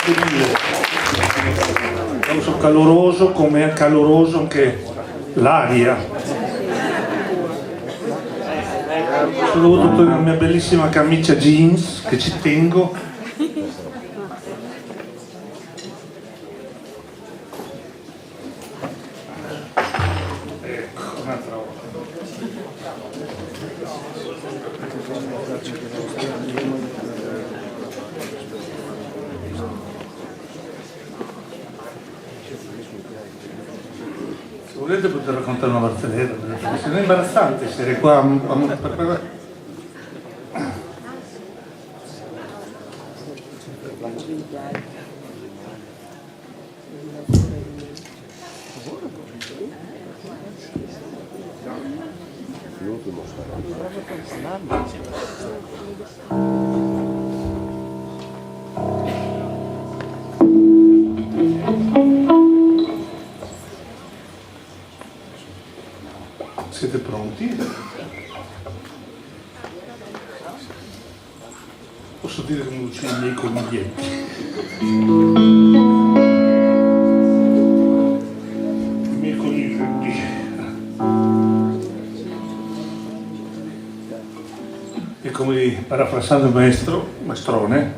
Grazie mille. Un applauso caloroso, come è caloroso anche l'aria. Saluto tutta la mia bellissima camicia jeans che ci tengo. Ecco, un'altra volta. Se volete potete raccontare una barzelletta, perché è imbarazzante essere qua Siete pronti? Posso dire come uccido i miei coniglietti? I miei coniglietti. E come parafrasando il maestrone,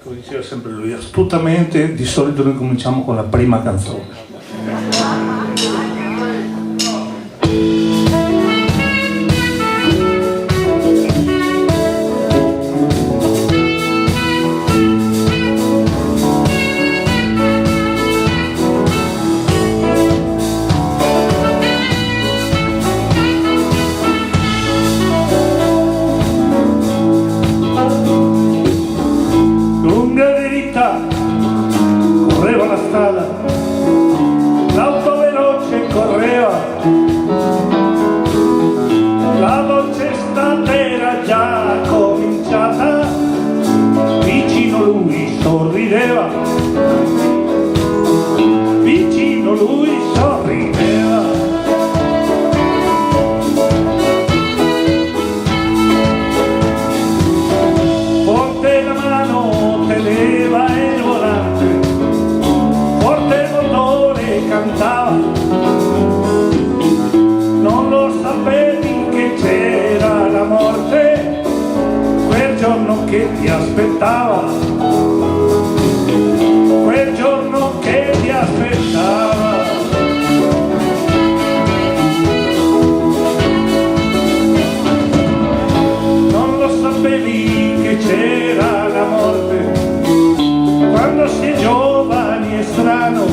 come diceva sempre lui, astutamente di solito noi cominciamo con la prima canzone. Correva la strada, l'auto veloce correva, la dolce estate era già cominciata, vicino lui sorrideva, vicino lui sorrideva. Forte la mano teneva il volante, forte il motore cantava, non lo sapevi che c'era la morte quel giorno che ti aspettava, quel giorno che ti aspettava. Non lo sapevi che c'era la morte quando si è giovani e strano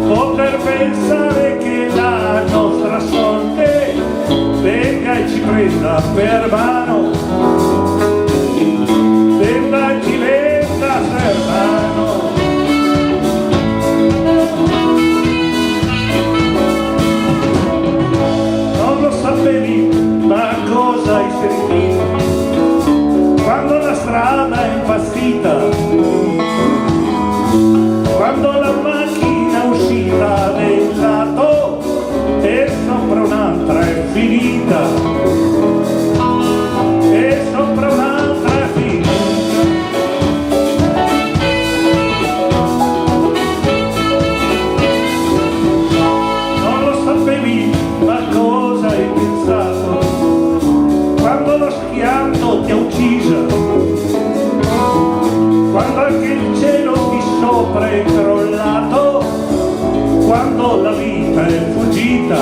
poter pensare che la nostra sorte venga e ci prenda per mano, venga e ci prenda per mano. Non lo sapevi, ma cosa hai sentito quando la strada è impazzita, quando la macchina uscita del lato e sopra un'altra è finita, e sopra un'altra è finita. Non lo sapevi, ma cosa hai pensato quando lo schianto ti ha uccisa, quando anche il cielo di sopra è crollato, quando la vita è fuggita,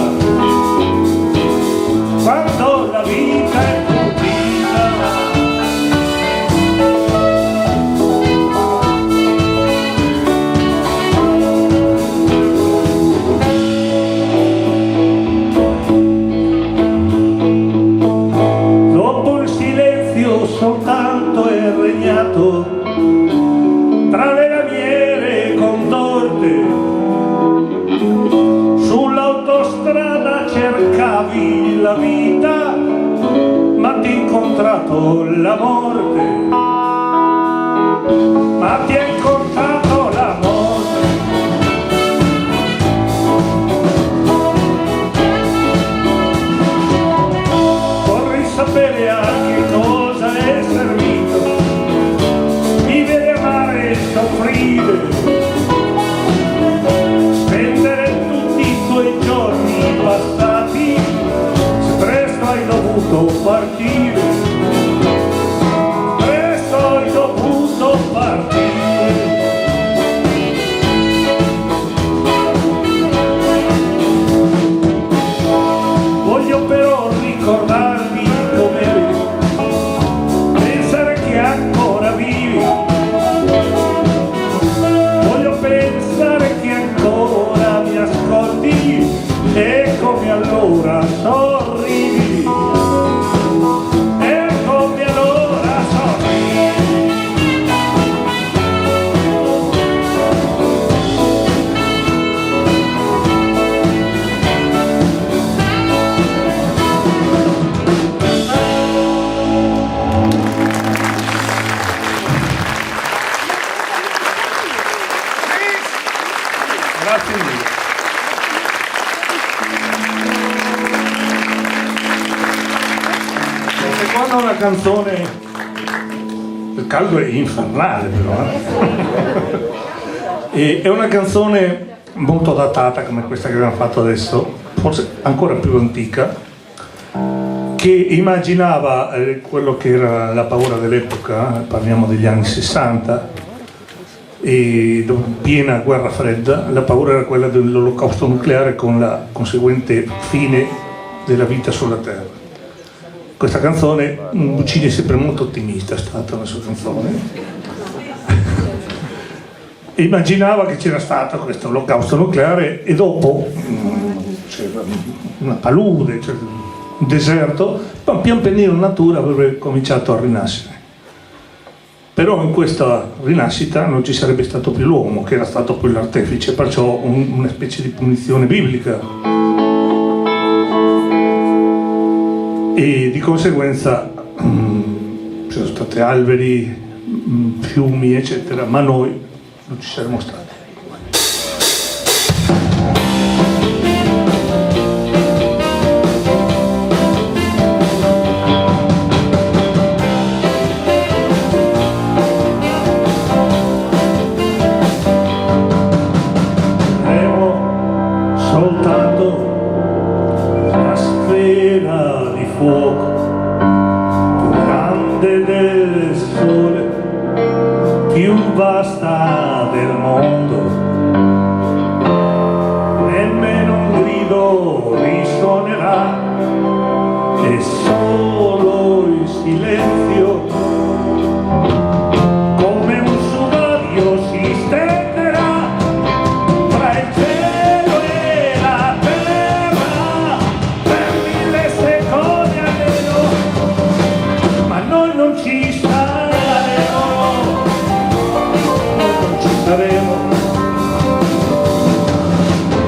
quando la vita è fuggita. Dopo il silenzio soltanto è regnato tra le lamiere contorte, sull'autostrada cercavi la vita, ma ti ha incontrato la morte, ma ti ha incontrato la morte. Vorrei sapere a che cosa è servito Grazie mille. La seconda è una canzone, il caldo è infernale però, e è una canzone molto datata come questa che abbiamo fatto adesso, forse ancora più antica, che immaginava quello che era la paura dell'epoca, parliamo degli anni 60, e piena guerra fredda. La paura era quella dell'olocausto nucleare con la conseguente fine della vita sulla Terra. Questa canzone, Guccini è sempre molto ottimista, è stata la sua canzone, e immaginava che c'era stato questo olocausto nucleare e dopo c'era una palude, c'era un deserto, ma pian pianino la natura avrebbe cominciato a rinascere. Però in questa rinascita non ci sarebbe stato più l'uomo, che era stato poi l'artefice, perciò una specie di punizione biblica. E di conseguenza ci sono stati alberi, fiumi, eccetera, ma noi non ci saremmo stati. Soltanto una sfera di fuoco più grande del sole, più vasta del mondo, nemmeno un grido risuonerà, e solo il silenzio come un sudario si stenderà tra il cielo e la terra per 1000 secondi almeno, ma noi non ci staremo, noi non ci staremo.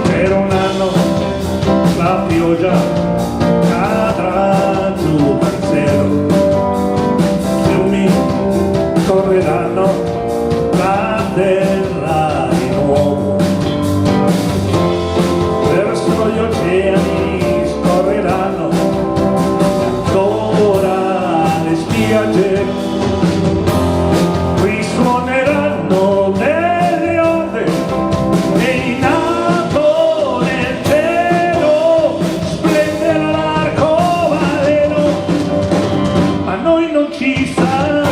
Per un anno la pioggia cadrà giù dal cielo, fiumi correranno la terra di nuovo, verso gli oceani scorreranno ancora le spiagge, risuoneranno delle onde e in alto nel cielo splenderà l'arcobaleno, ma noi non ci saremo,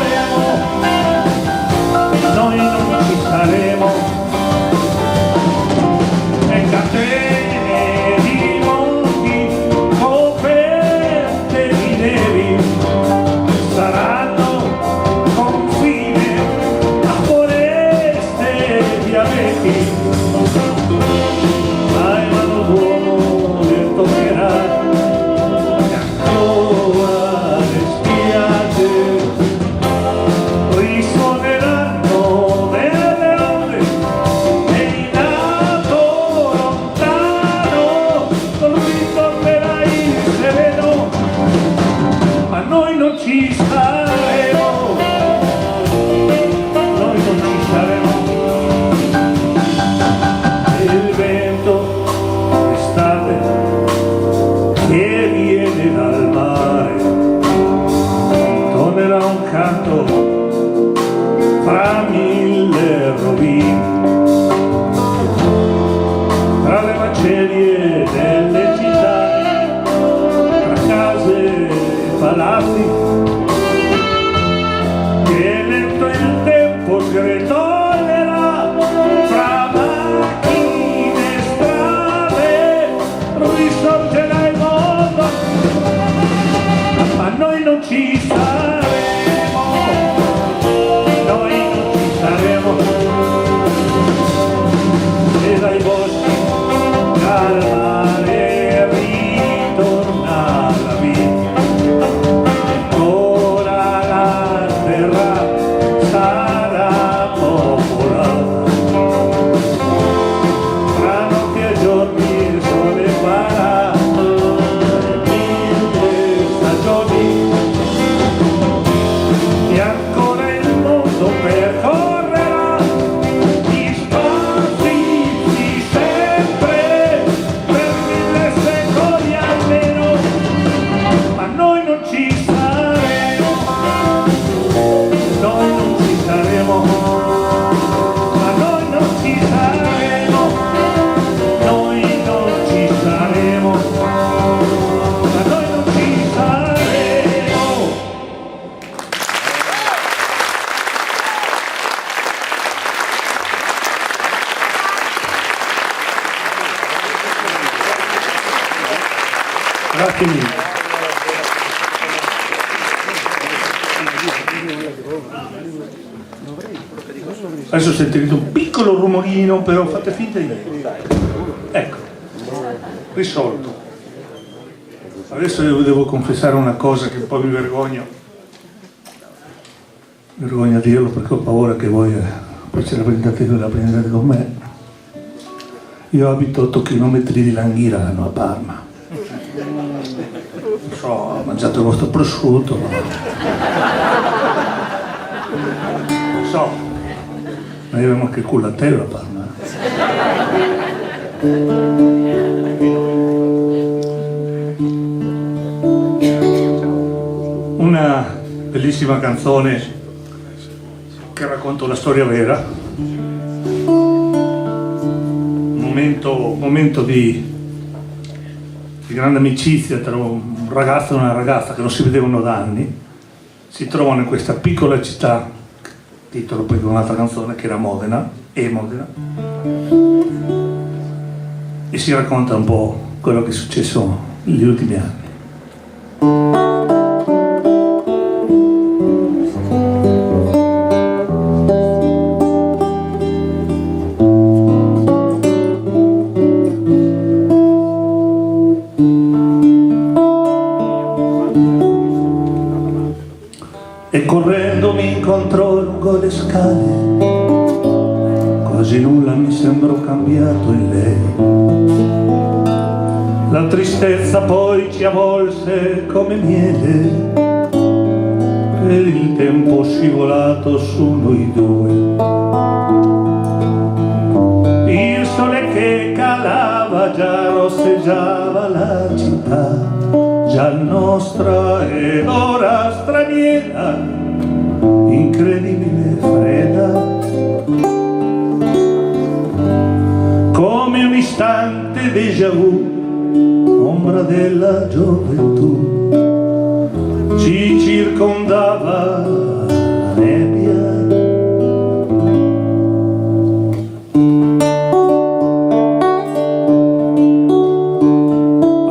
noi non ci saremo. E catene di monti coperte di nevi saranno confine a foreste di abeti, ma il mano d'uomo le toccherà e ancora le spiagge risuoneranno nelle onde e in alto lontano non ritornerà il sereno, ma noi non ci saremo, noi non ci saremo. Il vento d'estate che viene dal mare tornerà un canto fra 1000 rovine, tra le macerie delle città, tra case e palazzi, che lento il tempo sgretolerà, fra macchine e strade risorgerà il mondo, ma noi non ci saremo, noi non ci saremo. E dai boschi Quindi, adesso sentirete un piccolo rumorino, però fate finta di niente. Ecco, risolto. Adesso io devo confessare una cosa che poi mi vergogno a dirlo perché ho paura che voi poi ce la prendete con me. Io abito a 8 km di Langhirano, a Parma. Non so, ho mangiato il vostro prosciutto, ma... non so, noi avevamo anche il culatello a Parma. Una bellissima canzone che racconta una storia vera, un momento di grande amicizia tra un ragazzo e una ragazza che non si vedevano da anni, si trovano in questa piccola città, titolo poi di un'altra canzone che era Modena, e si racconta un po' quello che è successo negli ultimi anni. E correndo mi incontrò lungo le scale, quasi nulla mi sembrò cambiato in lei. La tristezza poi ci avvolse come miele, e il tempo scivolato su noi due. Il sole che calava già rosseggiava la città, già nostra ed ora straniera, incredibile e fredda, come un istante déjà vu, ombra della gioventù, ci circondava la nebbia.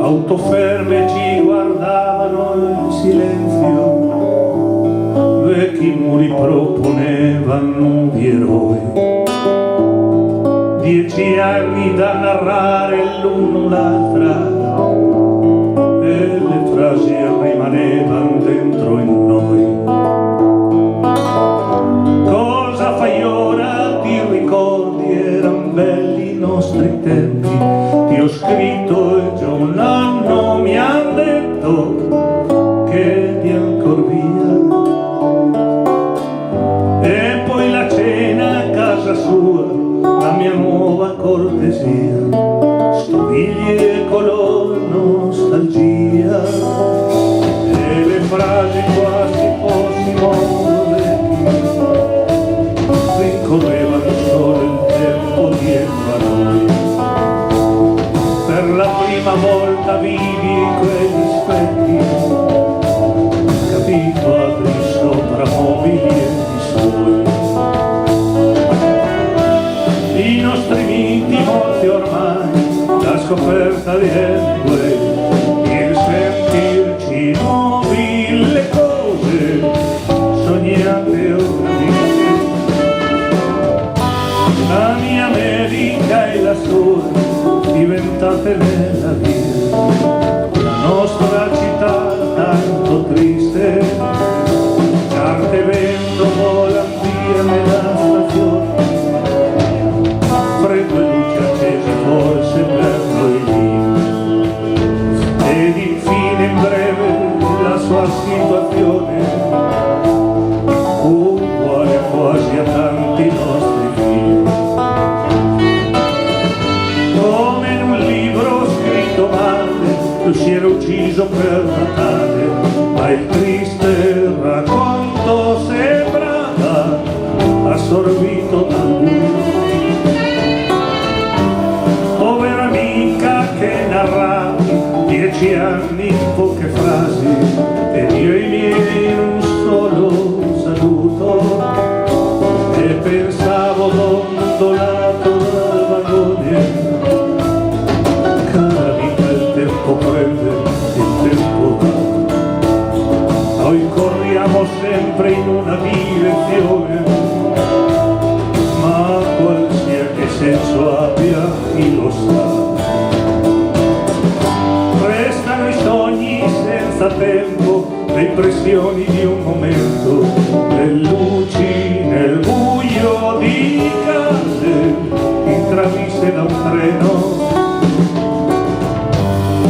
Auto ferme ci guardavano in silenzio, vecchi muri proponevano di eroi, 10 anni da narrare l'uno l'altra, e le frasi rimanevano dentro in noi. Cosa fai ora? Ti ricordi? Eran belli i nostri tempi, ti ho scritto e già un anno mi han detto che di ancor via. E poi la cena a casa sua, la mia nuova cortesia, stoviglie color nostalgia, e le frasi quasi fossimo vecchi, rincorrevano solo il tempo dietro a noi. Per la prima volta vidi quegli specchi, capito altri sopra mobilietti suoi. I nostri miti morti ormai, la scoperta di Hemingway, il sentirci nuovi, le cose sognate ora viste. La mia America e la sua diventate nella via, la nostra città tanto triste, carte vento volan via nella stazione, freddo e luce accese forse per noi lì. Ed infine in breve la sua situazione, uguale quasi a tanti nostri figli. Come in un libro scritto male, lui si era ucciso per Natale, ma il triste racconto sembrava assorbito dal buio. Povera amica che narravi 10 anni in poche frasi, ed io i miei in un solo saluto, e pensavo dondolato dal vagone, cara amica il tempo prende, il impressioni di un momento, le luci nel buio di case intraviste da un treno.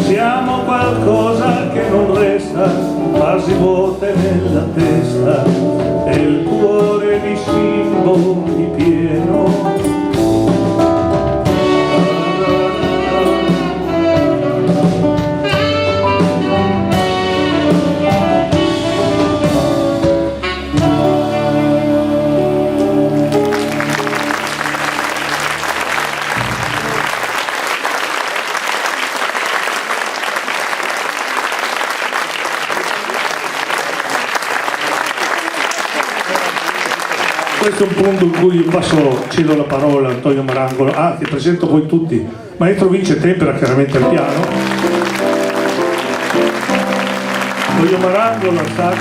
Siamo qualcosa che non resta, fasi vuote nella testa e il cuore di simboli pieno. Questo è un punto in cui cedo la parola a Antonio Marangolo. Ti presento voi tutti. Maestro Vince Tempera, chiaramente al piano. Antonio Marangolo al sax.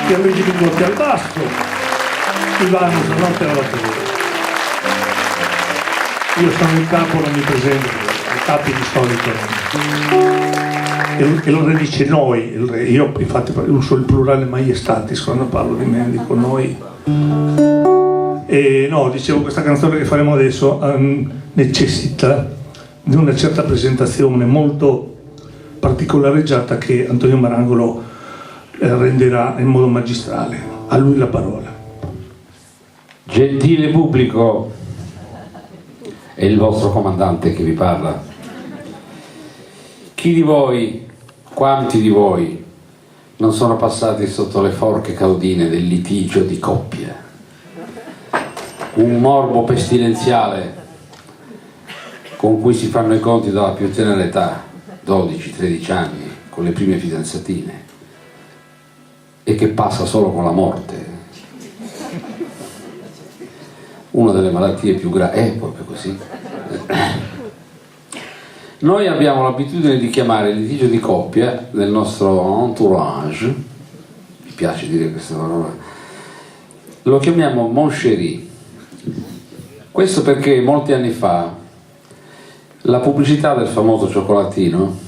Pierluigi Mingotti al basso. Ivano Zanotti alla batteria. Io sono il capo, non mi presento, i capi di solito. E lo dice noi, io infatti uso il plurale maiestatis quando parlo di me, dico noi. E no, dicevo, questa canzone che faremo adesso necessita di una certa presentazione molto particolareggiata che Antonio Marangolo renderà in modo magistrale. A lui la parola. Gentile pubblico, è il vostro comandante che vi parla. Chi di voi, quanti di voi non sono passati sotto le forche caudine del litigio di coppia? Un morbo pestilenziale con cui si fanno i conti dalla più tenera età, 12-13 anni, con le prime fidanzatine, e che passa solo con la morte. Una delle malattie più gravi, è proprio così. Noi abbiamo l'abitudine di chiamare il litigio di coppia nel nostro entourage, mi piace dire questa parola, lo chiamiamo mon chéri. Questo perché molti anni fa la pubblicità del famoso cioccolatino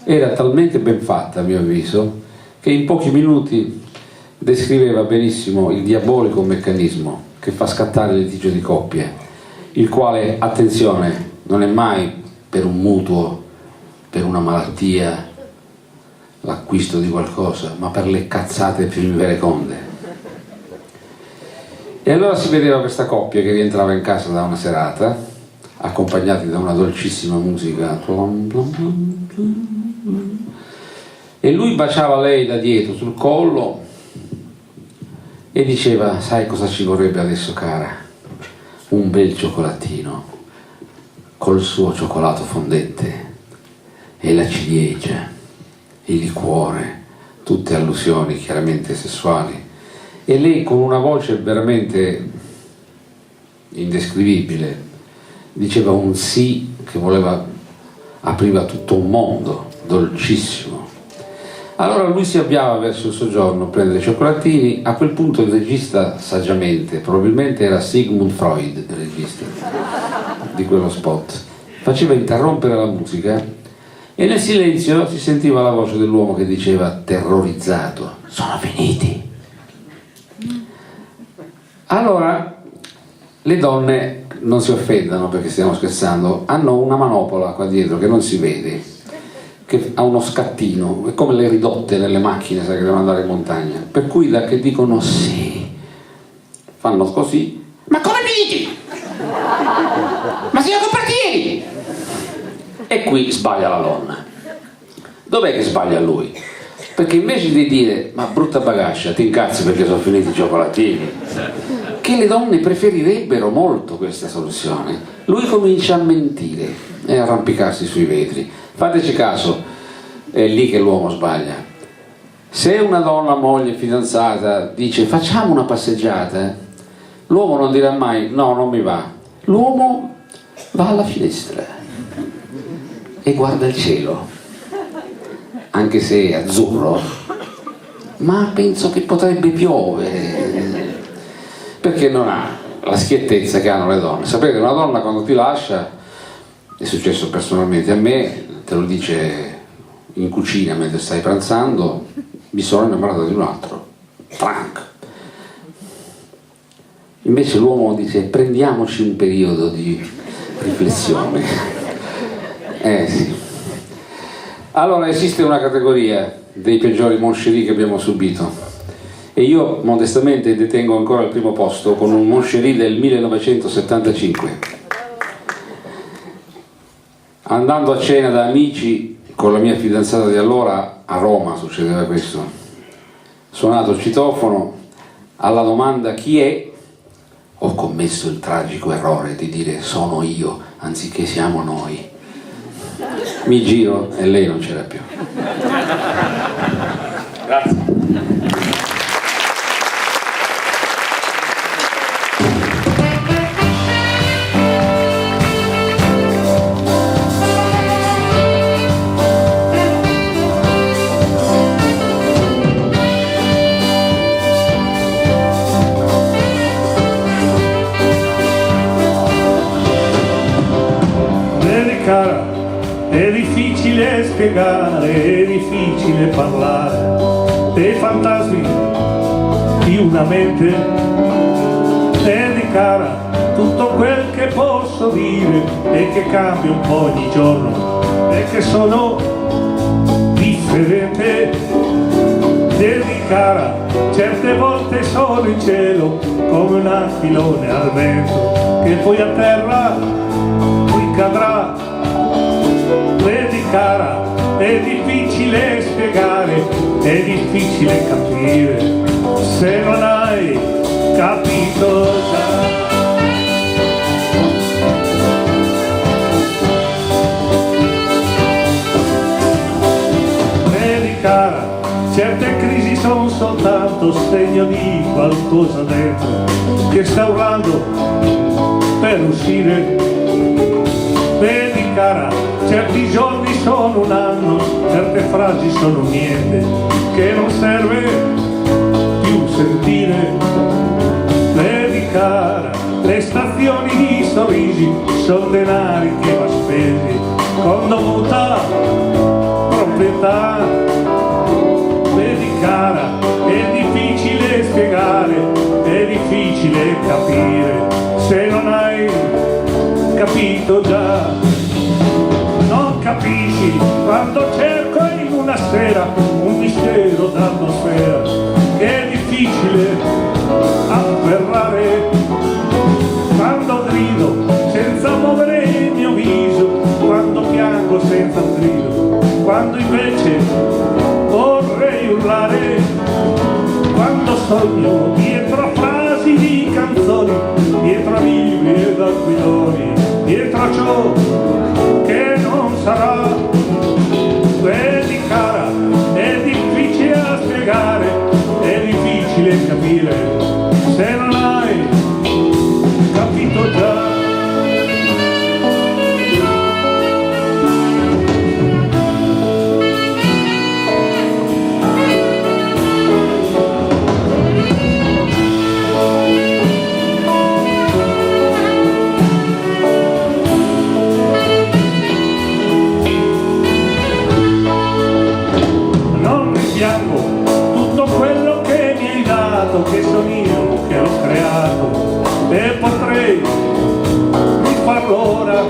era talmente ben fatta, a mio avviso, che in pochi minuti descriveva benissimo il diabolico meccanismo che fa scattare il litigio di coppia, il quale, attenzione, non è mai per un mutuo, per una malattia, l'acquisto di qualcosa, ma per le cazzate più invereconde. E allora si vedeva questa coppia che rientrava in casa da una serata, accompagnati da una dolcissima musica, e lui baciava lei da dietro sul collo e diceva: sai cosa ci vorrebbe adesso, cara? Un bel cioccolatino col suo cioccolato fondente e la ciliegia, il liquore, tutte allusioni chiaramente sessuali, e lei con una voce veramente indescrivibile diceva un sì che apriva tutto un mondo dolcissimo. Allora lui si avviava verso il soggiorno a prendere i cioccolatini. A quel punto il regista, saggiamente, probabilmente era Sigmund Freud il regista di quello spot, faceva interrompere la musica e nel silenzio si sentiva la voce dell'uomo che diceva, terrorizzato: sono finiti. Allora le donne, non si offendano perché stiamo scherzando, hanno una manopola qua dietro che non si vede, che ha uno scattino, è come le ridotte nelle macchine, sai, che devono andare in montagna, per cui da che dicono sì fanno così: ma come finiti? Ma siamo compartieri! E qui sbaglia la donna. Dov'è che sbaglia lui? Perché invece di dire ma brutta bagascia, ti incazzi perché sono finiti i cioccolatini, che le donne preferirebbero molto questa soluzione, lui comincia a mentire e a arrampicarsi sui vetri. Fateci caso, è lì che l'uomo sbaglia. Se una donna, moglie, fidanzata dice facciamo una passeggiata, l'uomo non dirà mai no, non mi va. L'uomo va alla finestra e guarda il cielo, anche se è azzurro, ma penso che potrebbe piovere, perché non ha la schiettezza che hanno le donne. Sapete, una donna quando ti lascia, è successo personalmente a me, te lo dice in cucina mentre stai pranzando, mi sono innamorato di un altro, Frank. Invece l'uomo dice prendiamoci un periodo di riflessione. Sì. Allora esiste una categoria dei peggiori moncherie che abbiamo subito e io modestamente detengo ancora il primo posto con un moncherie del 1975. Andando a cena da amici con la mia fidanzata di allora, a Roma succedeva questo, suonato il citofono, alla domanda chi è, ho commesso il tragico errore di dire sono io anziché siamo noi. Mi giro e lei non c'era più. Grazie. Cara, è difficile spiegare, è difficile parlare dei fantasmi di una mente. Vedi cara, tutto quel che posso dire è che cambio un po' ogni giorno e che sono differente. Vedi cara, certe volte sono in cielo come un aquilone al vento che poi a terra cadrà. Vedi cara, è difficile spiegare, è difficile capire se non hai capito già. Vedi cara, certe crisi sono soltanto segno di qualcosa dentro che sta urlando per uscire. Vedi cara, certi giorni sono un anno, certe frasi sono niente, che non serve più sentire. Vedi cara, le stazioni di sorrisi sono denari che va spesi con dovuta proprietà. Vedi cara, è difficile spiegare, è difficile capire se non hai capito già. Non capisci quando cerco in una sera un mistero d'atmosfera che è difficile afferrare. Quando grido senza muovere il mio viso, quando piango senza un grido, quando invece vorrei urlare, quando sogno dietro a frasi di canzoni, dietro a libri ed aquiloni, dietro a ciò che non sarà. Vedi cara, è difficile da spiegare, è difficile capire se non hai capito già. Tutto quello che mi hai dato, che sono io che l'ho creato e potrei rifarlo ora,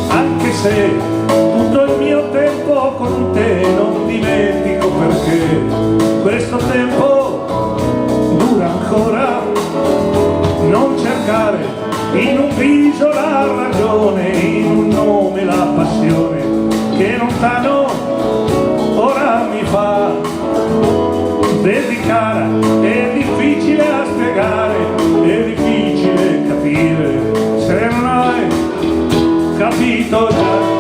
anche se tutto il mio tempo con te non dimentico, perché questo tempo dura ancora. Non cercare in un viso la ragione, in un nome la passione che lontano ora mi fa. Vedi cara, è difficile da spiegare, è difficile capire se non hai capito già.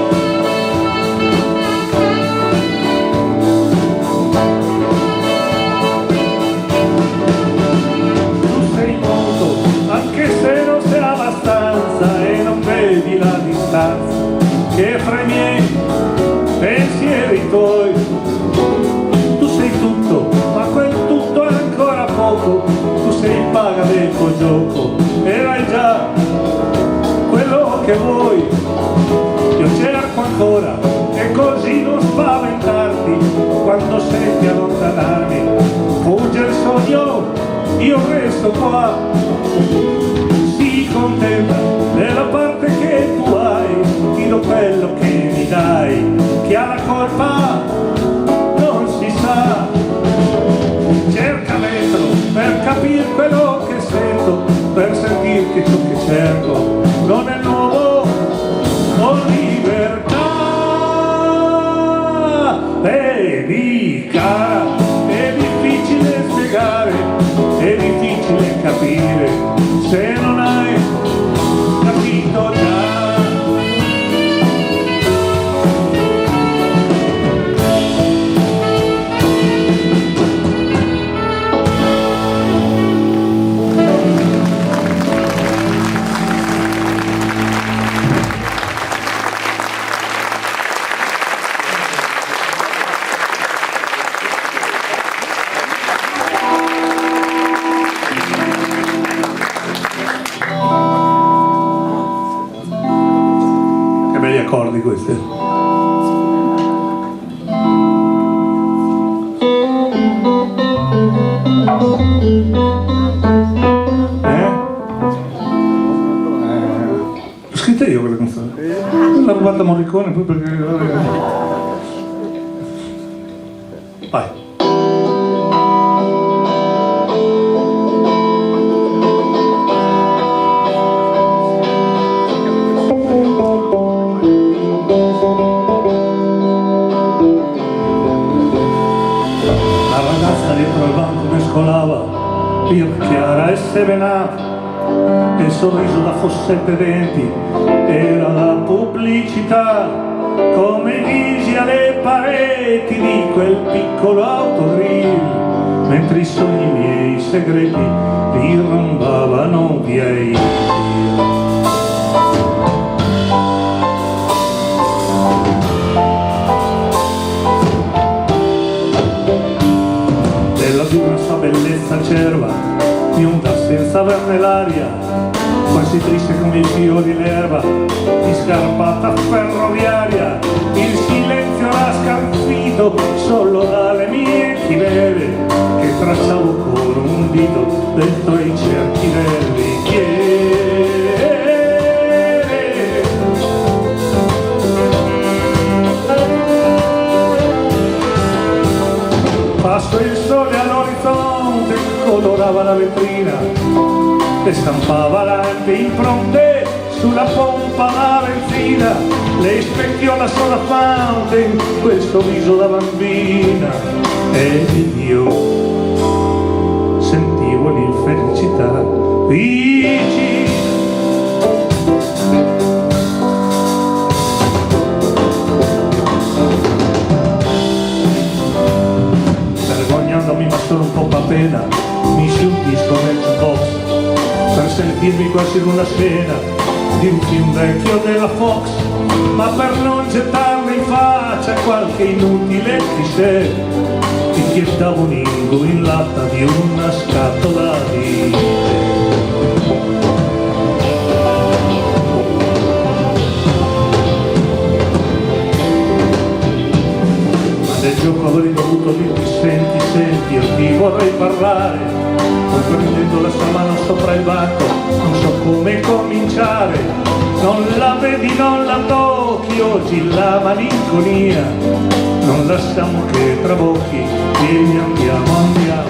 Tu sei molto, anche se non sei abbastanza, e non vedi la distanza che fra i miei pensieri tuoi. Tu sei tutto, ma quel tutto è ancora poco. Tu sei in paga del tuo gioco e hai già quello che vuoi. Io cerco ancora e così non spaventarti quando senti allontanarmi. Fugge il sogno, io resto qua. Sii contenta della parte che tu hai, ti do quello che mi dai. Chi ha la colpa non si sa. Cerca dentro per capire quello che sento, per sentir che ciò che cerco non è nuovo o libertà. Vedi cara, è difficile spiegare, è difficile capire se non hai capito già. Accordi questi. L'ho scritta io quella canzone. L'ha rubata Morricone poi perché. Vai. Chiara e serenata, il sorriso da fossette denti, era la pubblicità, come visi alle pareti di quel piccolo autogrill, mentre i sogni miei segreti dirambavano via il della di una sua bellezza acerba, mi onda senza averne l'aria, quasi triste come il fiore l'erba di scarpata ferroviaria. Il silenzio l'ha scalfito solo dalle mie chimere che tracciavo con un dito dentro i cerchi del bicchiere. Passo il sole all'orizzonte, colorava la vetrina e stampava lampie impronte sulla pompa da benzina. Lei specchiò la sola fountain, questo viso da bambina, ed io sentivo l'infelicità vicina. Vergognandomi ma solo un po' appena, misi un disco nel jukebox per sentirmi quasi in una scena di un film vecchio della Fox, ma per non gettarmi in faccia qualche inutile cliché picchiettavo un ingo in latta di una scatola di nel gioco avrei dovuto dirti senti, io ti vorrei parlare, poi prendendo la sua mano sopra il banco non so come cominciare. Non la vedi, non la tocchi, oggi la malinconia non lasciamo che trabocchi, vieni andiamo via.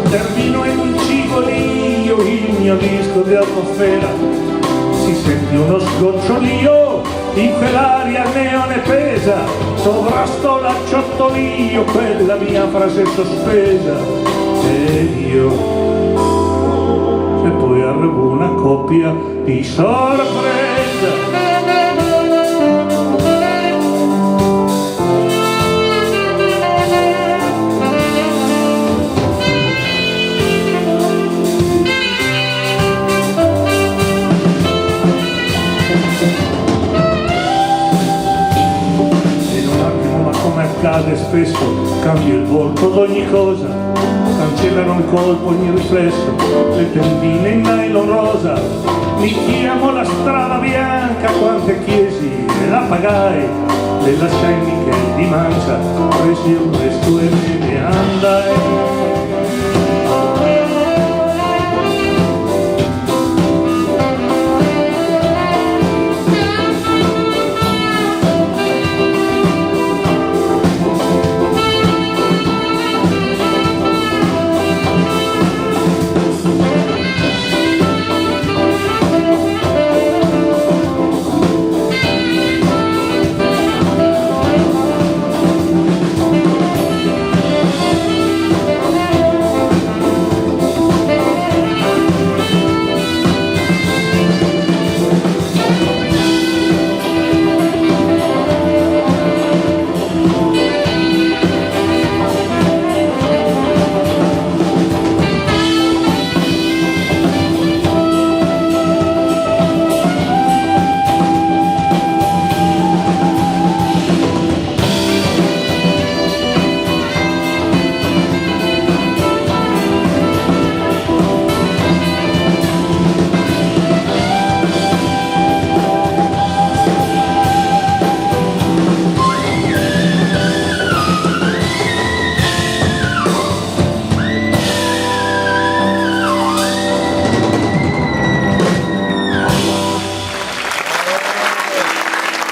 Termino in un cigolio il mio disco di atmosfera, si sente uno sgocciolio in quell'aria neone pesa, sovrasto l'acciottolio quella mia frase sospesa, ed io e poi arrivo una coppia di sorpresa. Accade spesso, cambio il volto d'ogni cosa, cancellano il colpo, il mio riflesso, le tendine in nylon rosa, mi chiamo la strada bianca, quante chiesi e la pagai, le lasciai miche di mancia, presi il resto e me ne andai.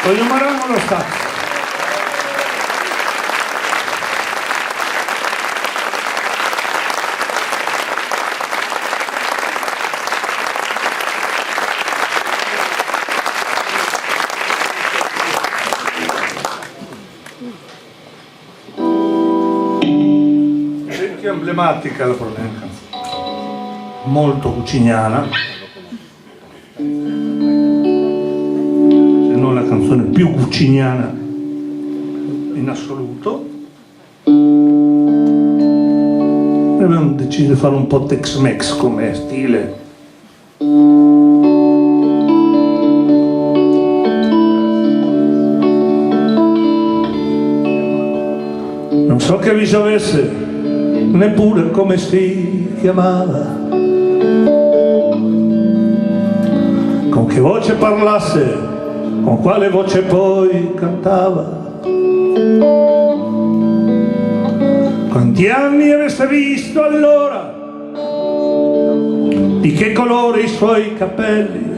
Voglio Marango lo sta. È emblematica la Pollenca, molto cuciniana. La canzone più cuciniana in assoluto, e abbiamo deciso di fare un po' Tex-Mex come stile. Non so che viso avesse, neppure come si chiamava, con che voce parlasse, con quale voce poi cantava. Quanti anni avesse visto allora, di che colore i suoi capelli,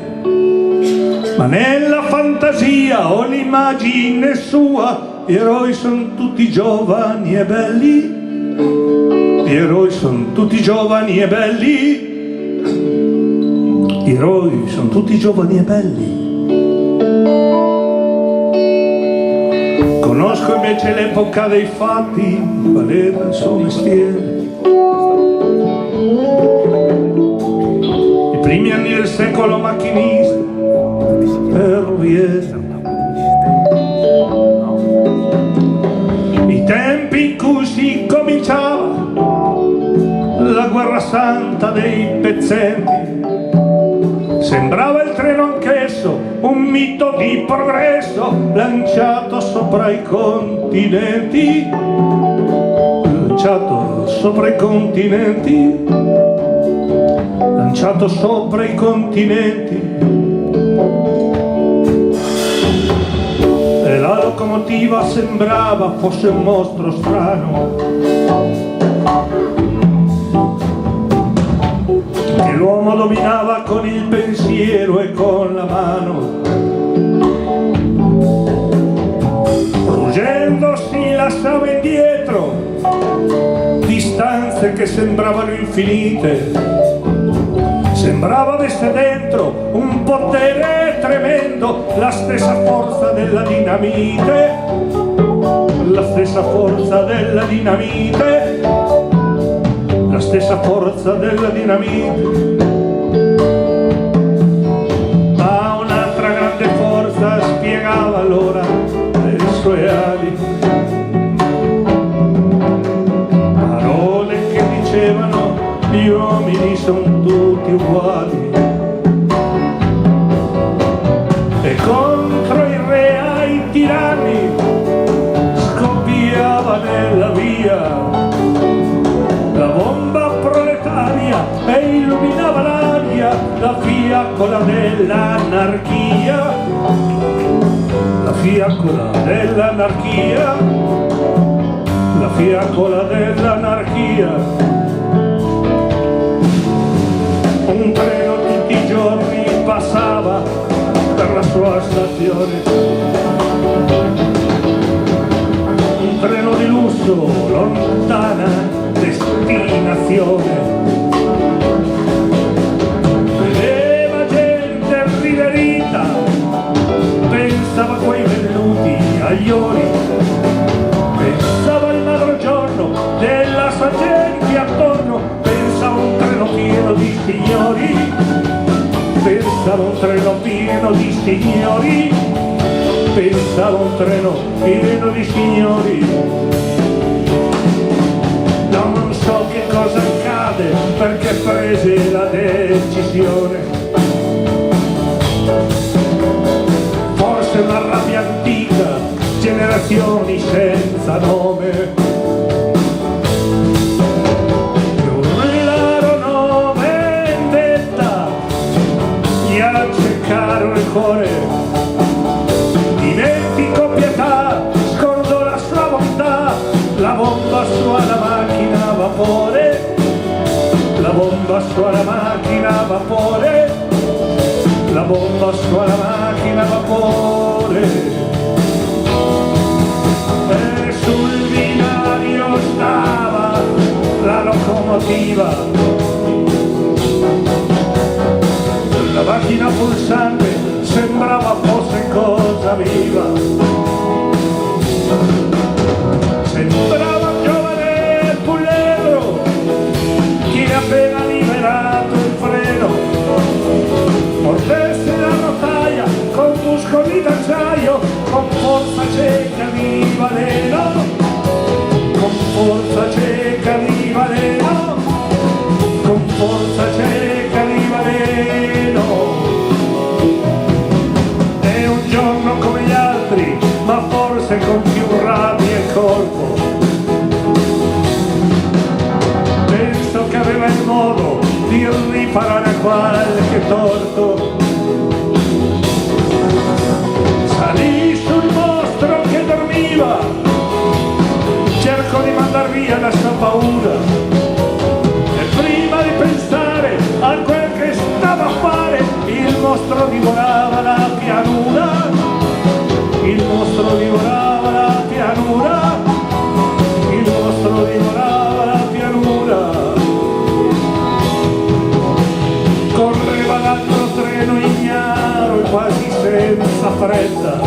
ma nella fantasia o l'immagine sua gli eroi sono tutti giovani e belli, gli eroi sono tutti giovani e belli, gli eroi sono tutti giovani e belli. Conosco invece l'epoca dei fatti, qual era il suo mestiere. I primi anni del secolo macchinista, ferroviere. I tempi in cui si cominciava la guerra santa dei pezzenti. Sembrava il treno anch'esso, un mito di progresso, lanciato sopra i continenti, lanciato sopra i continenti, lanciato sopra i continenti. E la locomotiva sembrava fosse un mostro strano, che l'uomo dominava con il pensiero e con la mano. Ruggendo si lasciava indietro distanze che sembravano infinite. Sembrava avesse dentro un potere tremendo, la stessa forza della dinamite, la stessa forza della dinamite, la stessa forza della dinamite. Ma un'altra grande forza spiegava allora le sue ali, parole che dicevano gli uomini sono tutti uguali, e contro i re ai tiranni scoppiava nella via la bomba fiaccola dell'anarchia, la fiaccola dell'anarchia, la fiaccola dell'anarchia. Un treno tutti i giorni passava per la sua stazione, un treno di lusso, lontana destinazione. Vedeva gente riverita, pensava a quei venduti aglioni, pensava al madrogiorno della sua gente attorno, pensava a un treno pieno di signori, pensava a un treno pieno di signori, pensava a un treno pieno di signori. Non so che cosa accade perché prese la decisione, forse una rabbia antica, generazioni senza nome, urlarono vendetta, gli accecarono il cuore, dimentico pietà, scordo la sua bontà, la bomba suona macchina a vapore, la bomba suona macchina a vapore, la bomba suona macchina a vapore. E sul binario stava la locomotiva, la macchina pulsante sembrava fosse cosa viva, sembrava un giovane puledro che appena liberato il freno mordesse la rotaia con muscoli d'acciaio, con forza cieca di baleno, con forza cieca di baleno, con forza cieca di baleno. È un giorno come gli altri, ma forse con più rabbia e corpo. Penso che aveva il modo di riparare qualche torto. Salì sul mostro che dormiva, cerco di mandar via la sua paura, e prima di pensare a quel che stava a fare, il mostro divorava la pianura, il mostro divorava la pianura, il mostro divorava la pianura. Correva l'altro treno ignaro e quasi senza fretta,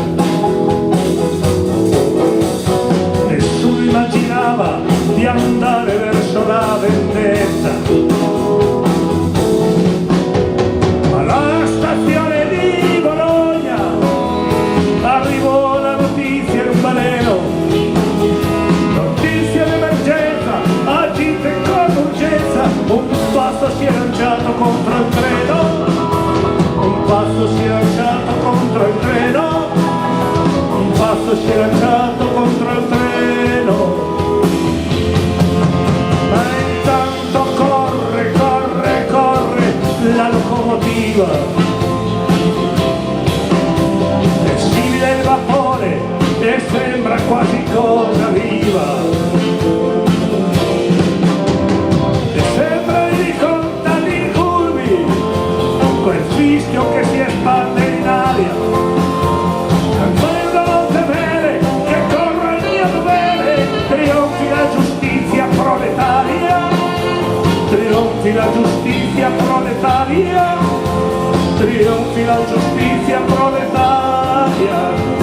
nessuno immaginava di andare verso la vendetta. Alla stazione di Bologna arrivò la notizia di un baleno, notizia d'emergenza, agite con urgenza, un passo si è lanciato contro il treno, un passo si è lanciato contro il treno, un passo si è lanciato contro il treno. Ma intanto corre, corre, corre la locomotiva, è simile il vapore e sembra quasi cosa viva, e sembra di contadini curvi, quel fischio che si espande in aria, ma non temere che corra il mio dovere, trionfi la giustizia proletaria, trionfi la giustizia proletaria, trionfi la giustizia proletaria.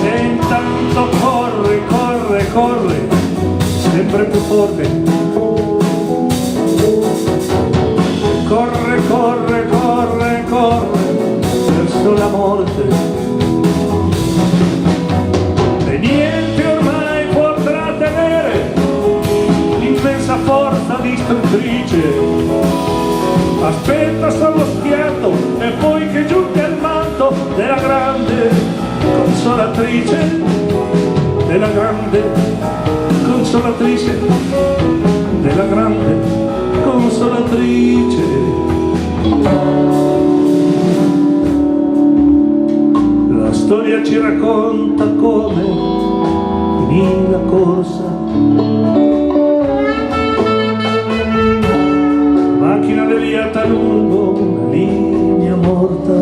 E intanto corre, corre, corre, sempre più forte, corre, corre, corre, corre verso la morte, e niente ormai potrà tenere l'immensa forza distruttrice. Aspetta solo schianto e poi che giunge al manto della grande consolatrice, della grande consolatrice, della grande consolatrice. storia ci racconta come finì la corsa, macchina deviata lungo una linea morta,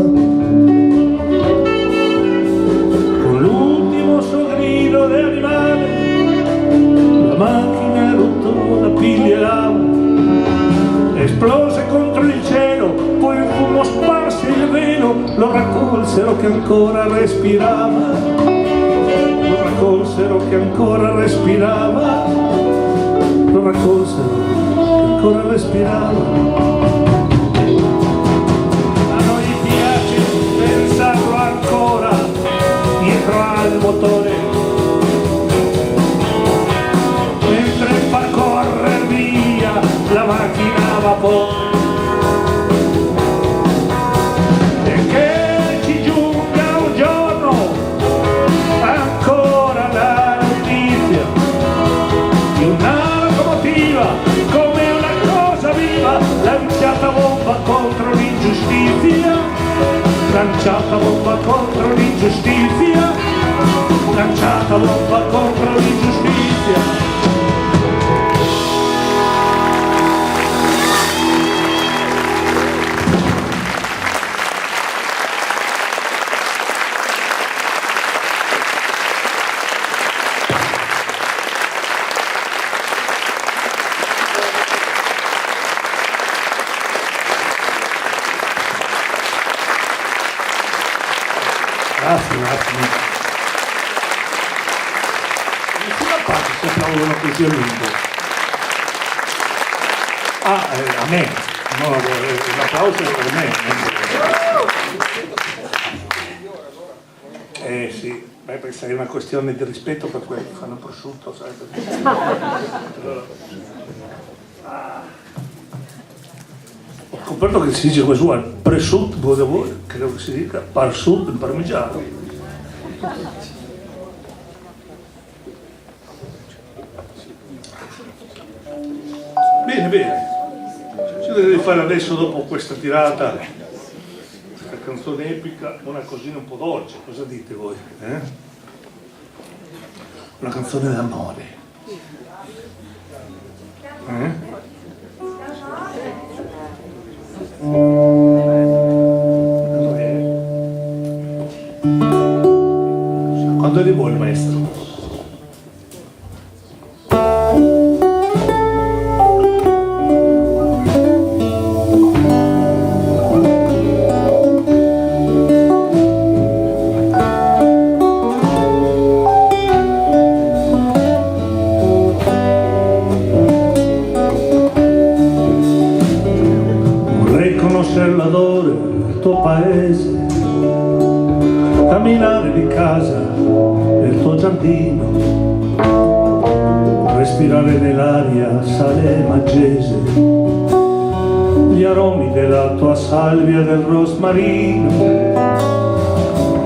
con l'ultimo suo grido di animale la macchina rotò la piglia e lava, esplose contro il cielo, poi il fumo sparse il velo, lo raccolsero che ancora respirava, lo raccolsero che ancora respirava, lo raccolsero che ancora respirava. A noi piace pensarlo ancora dietro al motore, mentre fa correre via la macchina a vapore. Lanciata bomba contro l'ingiustizia, lanciata bomba contro l'ingiustizia, lanciata bomba contro l'ingiustizia. Grazie. Nessuna parte si applaudono così a lungo. A me. No, l'applauso è per me. Sì, perché è una questione di rispetto per quelli che fanno prosciutto, sai? Ho scoperto che si dice questo prosciutto, credo che si dica prosciutto in parmigiano. Bene. Ci deve fare adesso, dopo questa tirata, questa canzone epica, una cosina un po' dolce. Cosa dite voi? Una canzone d'amore. Quando arrivò il maestro? L'odore del tuo paese, camminare di casa nel tuo giardino, respirare nell'aria sale maggese, gli aromi della tua salvia e del rosmarino.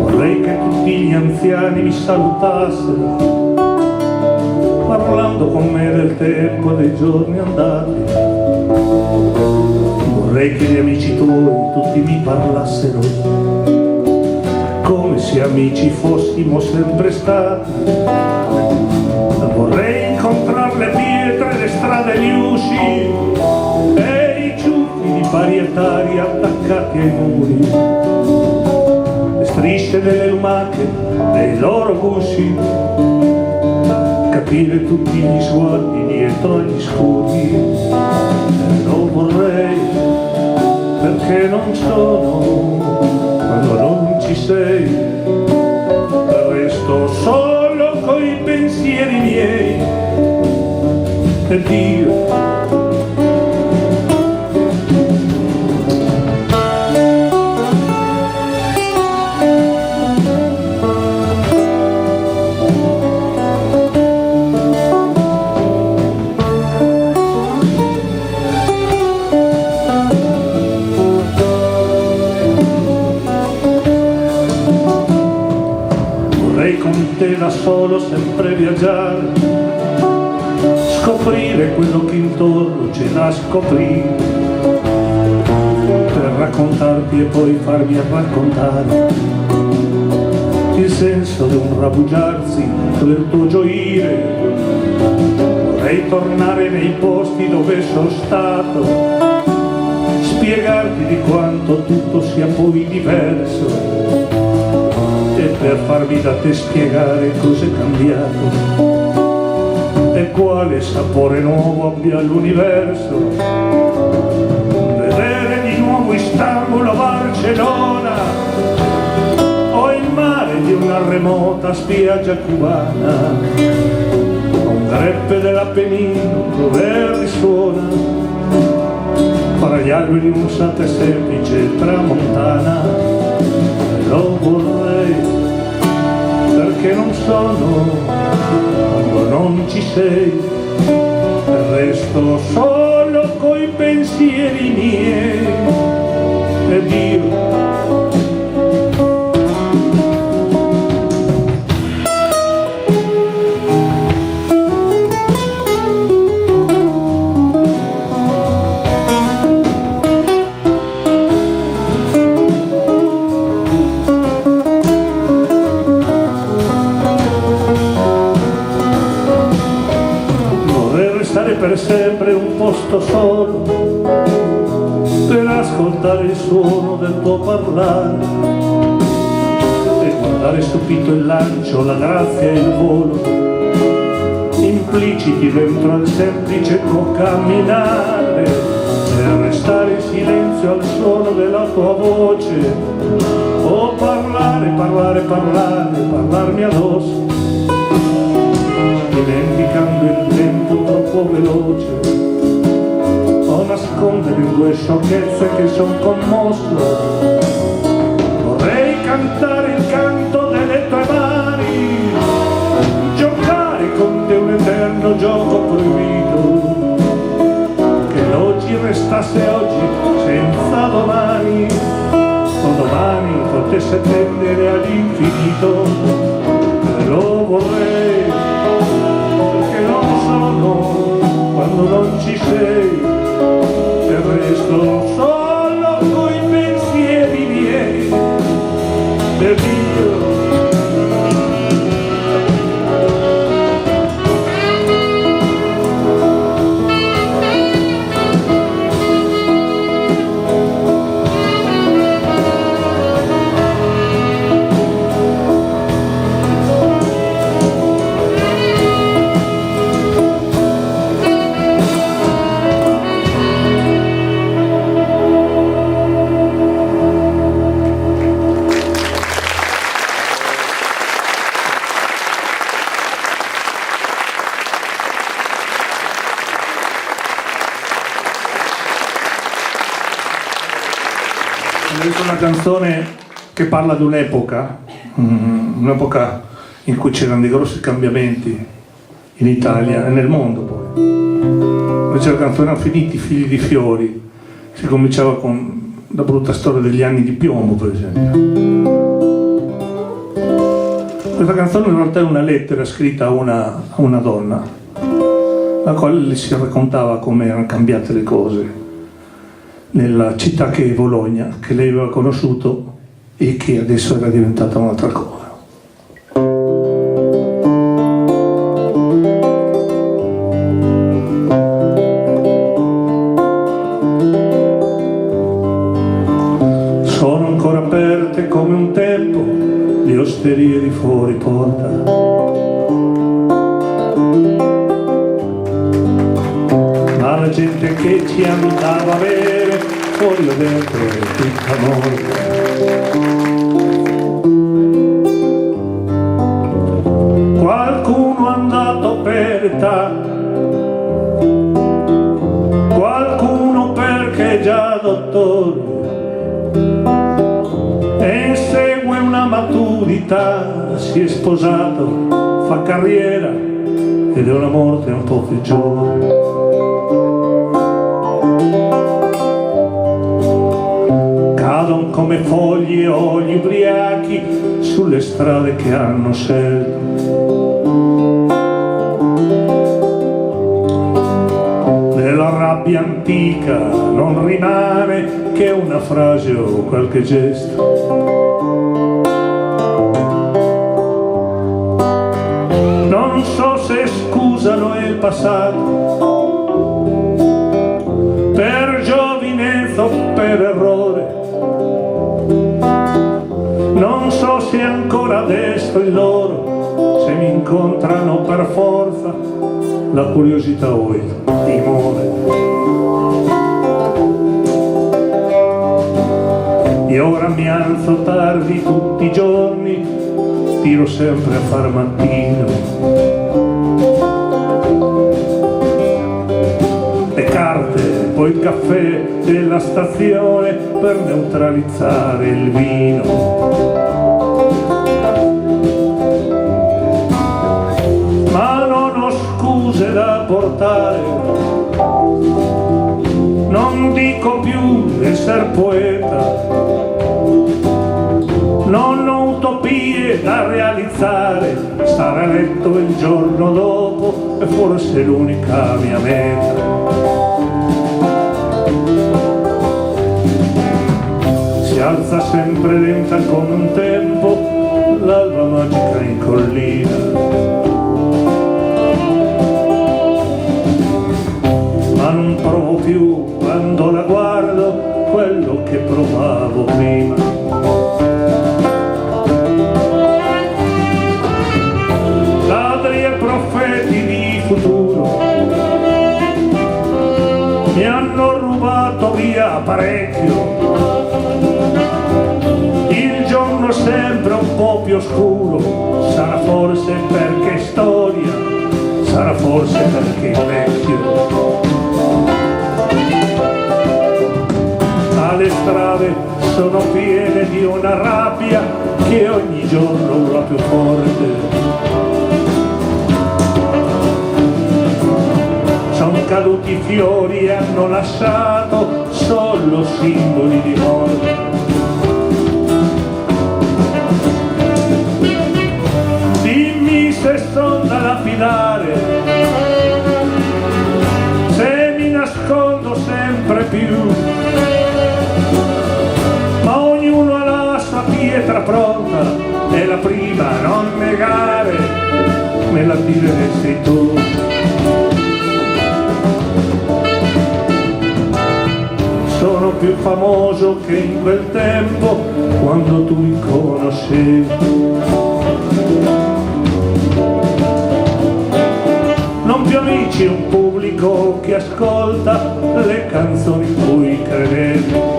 Vorrei che tutti gli anziani mi salutassero, parlando con me del tempo e dei giorni andati. Vorrei che gli amici tuoi tutti mi parlassero, come se amici fossimo sempre stati. Vorrei incontrare le pietre, le strade, gli usci e i ciuffi di parietari attaccati ai muri, le strisce delle lumache dei loro gusci, capire tutti gli sguardi dietro agli scudi. Lo vorrei perché non sono quando non ci sei, resto solo coi pensieri miei e Dio. Da solo sempre viaggiare, scoprire quello che intorno c'è da scoprire, per raccontarti e poi farmi raccontare il senso di un rabugiarsi del tuo gioire. Vorrei tornare nei posti dove sono stato, spiegarti di quanto tutto sia poi diverso, e per farmi da te spiegare cos'è cambiato e quale sapore nuovo abbia l'universo. Vedere di nuovo Istanbul o Barcellona, o il mare di una remota spiaggia cubana, o un greppe dell'Appennino dove risuona fra gli alberi musata e semplice tramontana. E lo vorrei perché non sono quando non ci sei, e resto solo coi pensieri miei ed io per sempre un posto solo per ascoltare il suono del tuo parlare e guardare stupito il lancio, la grazia e il volo impliciti dentro al semplice tuo camminare, e restare in silenzio al suono della tua voce, o parlarmi addosso, dimenticando il tempo troppo veloce, o nascondere in due sciocchezze che son commosso. Vorrei cantare il canto delle tue mani, giocare con te un eterno gioco proibito, che l'oggi restasse oggi senza domani, o domani potesse tendere all'infinito. E lo vorrei perché non sono quando non ci sei, e resto solo coi pensieri miei ed io una canzone che parla di un'epoca in cui c'erano dei grossi cambiamenti in Italia e nel mondo poi. Invece la canzone erano finiti i figli di fiori, si cominciava con la brutta storia degli anni di piombo, per esempio. Questa canzone in realtà è una lettera scritta a una donna, la quale le si raccontava come erano cambiate le cose nella città che è Bologna, che lei aveva conosciuto e che adesso era diventata un'altra cosa. Sono ancora aperte come un tempo le osterie di fuori porta, ma la gente che ci andava a bere fuori o dentro è tutta morta. Qualcuno è andato per età, qualcuno perché è già dottore e insegue una maturità, si è sposato, fa carriera ed è una morte un po' peggiore. Cadono come foglie o gli ubriachi sulle strade che hanno scelto. Della rabbia antica non rimane che una frase o qualche gesto. passato, per giovinezza o per errore. Non so se ancora adesso in loro, se mi incontrano per forza, la curiosità o il timore. E ora mi alzo tardi tutti i giorni, tiro sempre a far mattino. Le carte, poi il caffè della stazione per neutralizzare il vino. Ma non ho scuse da portare, non dico più essere poeta, non ho utopie da realizzare, stare a letto il giorno dopo è forse l'unica mia meta. Si alza sempre lenta con un tempo l'alba magica in collina, ma non provo più quando la guardo quello che provavo prima. Ladri e profeti di futuro mi hanno rubato via parecchio. Il giorno sempre un po' più oscuro, sarà forse perché storia, sarà forse perché vecchio. Le strade sono piene di una rabbia che ogni giorno urla più forte. Sono caduti i fiori e hanno lasciato solo simboli di morte. Dimmi se sono da lapidare, se mi nascondo sempre più. Pietra pronta è la prima a non negare, me la diresti tu. Sono più famoso che in quel tempo quando tu mi conoscevi. Non più amici, un pubblico che ascolta le canzoni in cui credevi.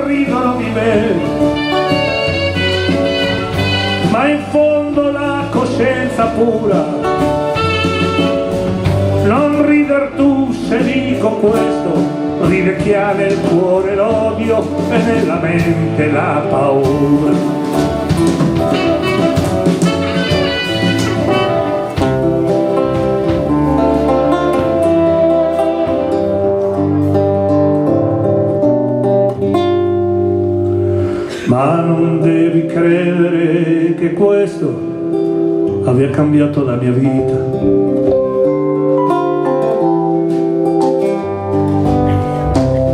Ridono di me, ma in fondo la coscienza pura. Non rider tu se dico questo, ride chi ha nel cuore l'odio e nella mente la paura. Ma non devi credere che questo abbia cambiato la mia vita.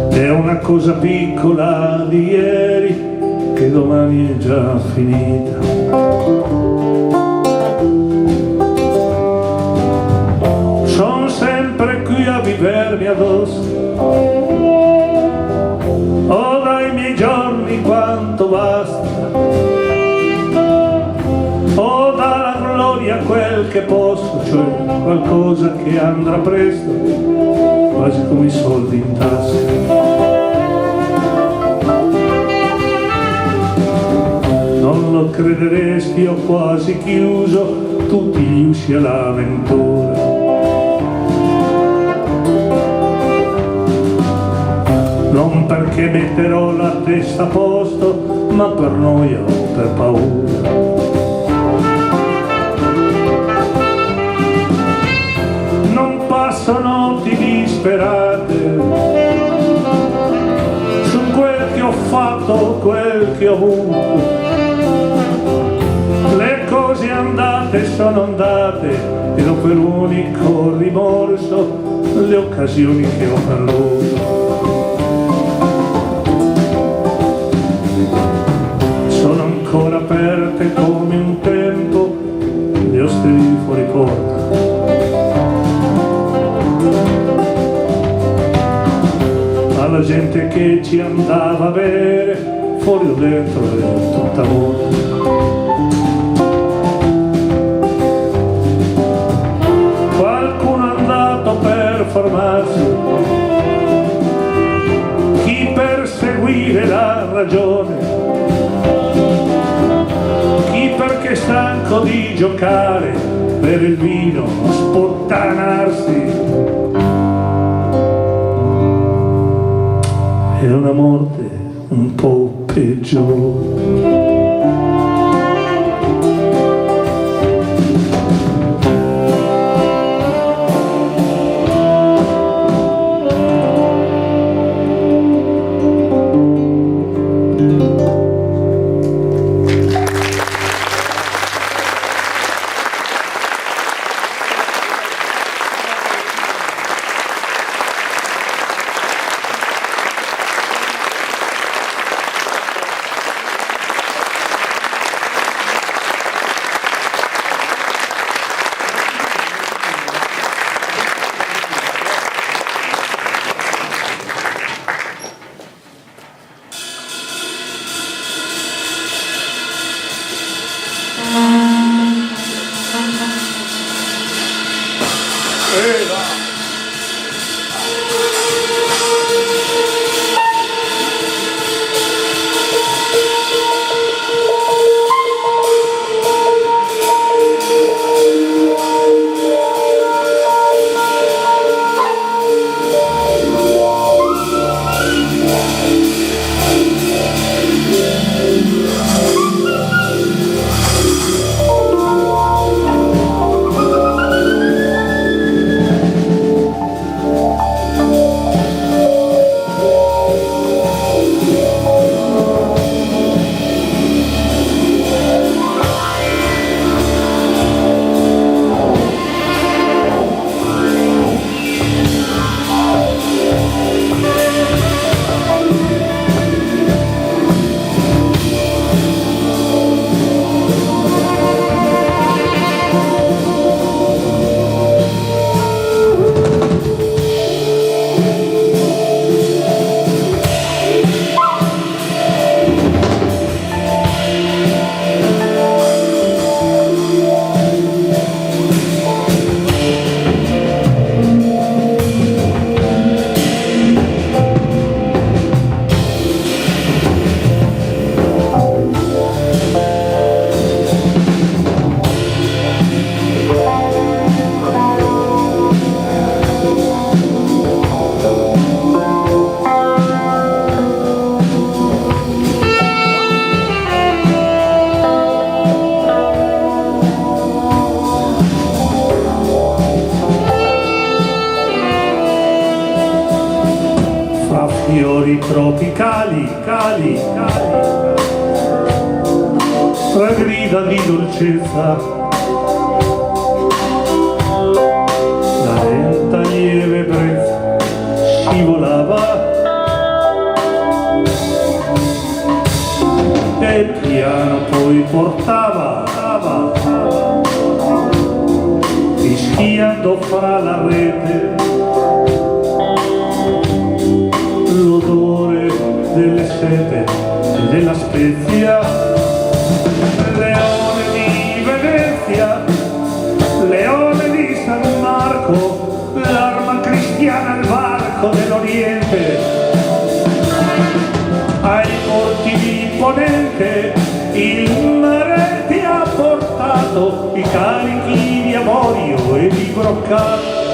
È una cosa piccola di ieri che domani è già finita. Sono sempre qui a vivermi addosso. Oh, dai miei giorni quanto basta, oh, dalla gloria quel che posso, cioè qualcosa che andrà presto, quasi come i soldi in tasca. Non lo crederesti, ho quasi chiuso tutti gli usci all'avventura. Non perché metterò la testa a posto, ma per noia o per paura. Non passo notti disperate su quel che ho fatto, quel che ho avuto. Le cose andate sono andate ed ho per unico rimorso le occasioni che ho perduto. Sono ancora aperte la gente che ci andava a bere, fuori o dentro è tutta morte. Qualcuno è andato per fermarsi, chi per seguire la ragione, chi perché stanco di giocare, per il vino spottanarsi. È una morte un po' peggiore. Fiori tropicali, cali, tra grida di dolcezza, la lenta lieve brezza scivolava e piano poi portava, fischiando fra la rete l'odore delle sete e della spezia, leone di Venezia, leone di San Marco, l'arma cristiana al varco dell'Oriente, ai porti di Ponente il mare ti ha portato i carichi di avorio e di broccato.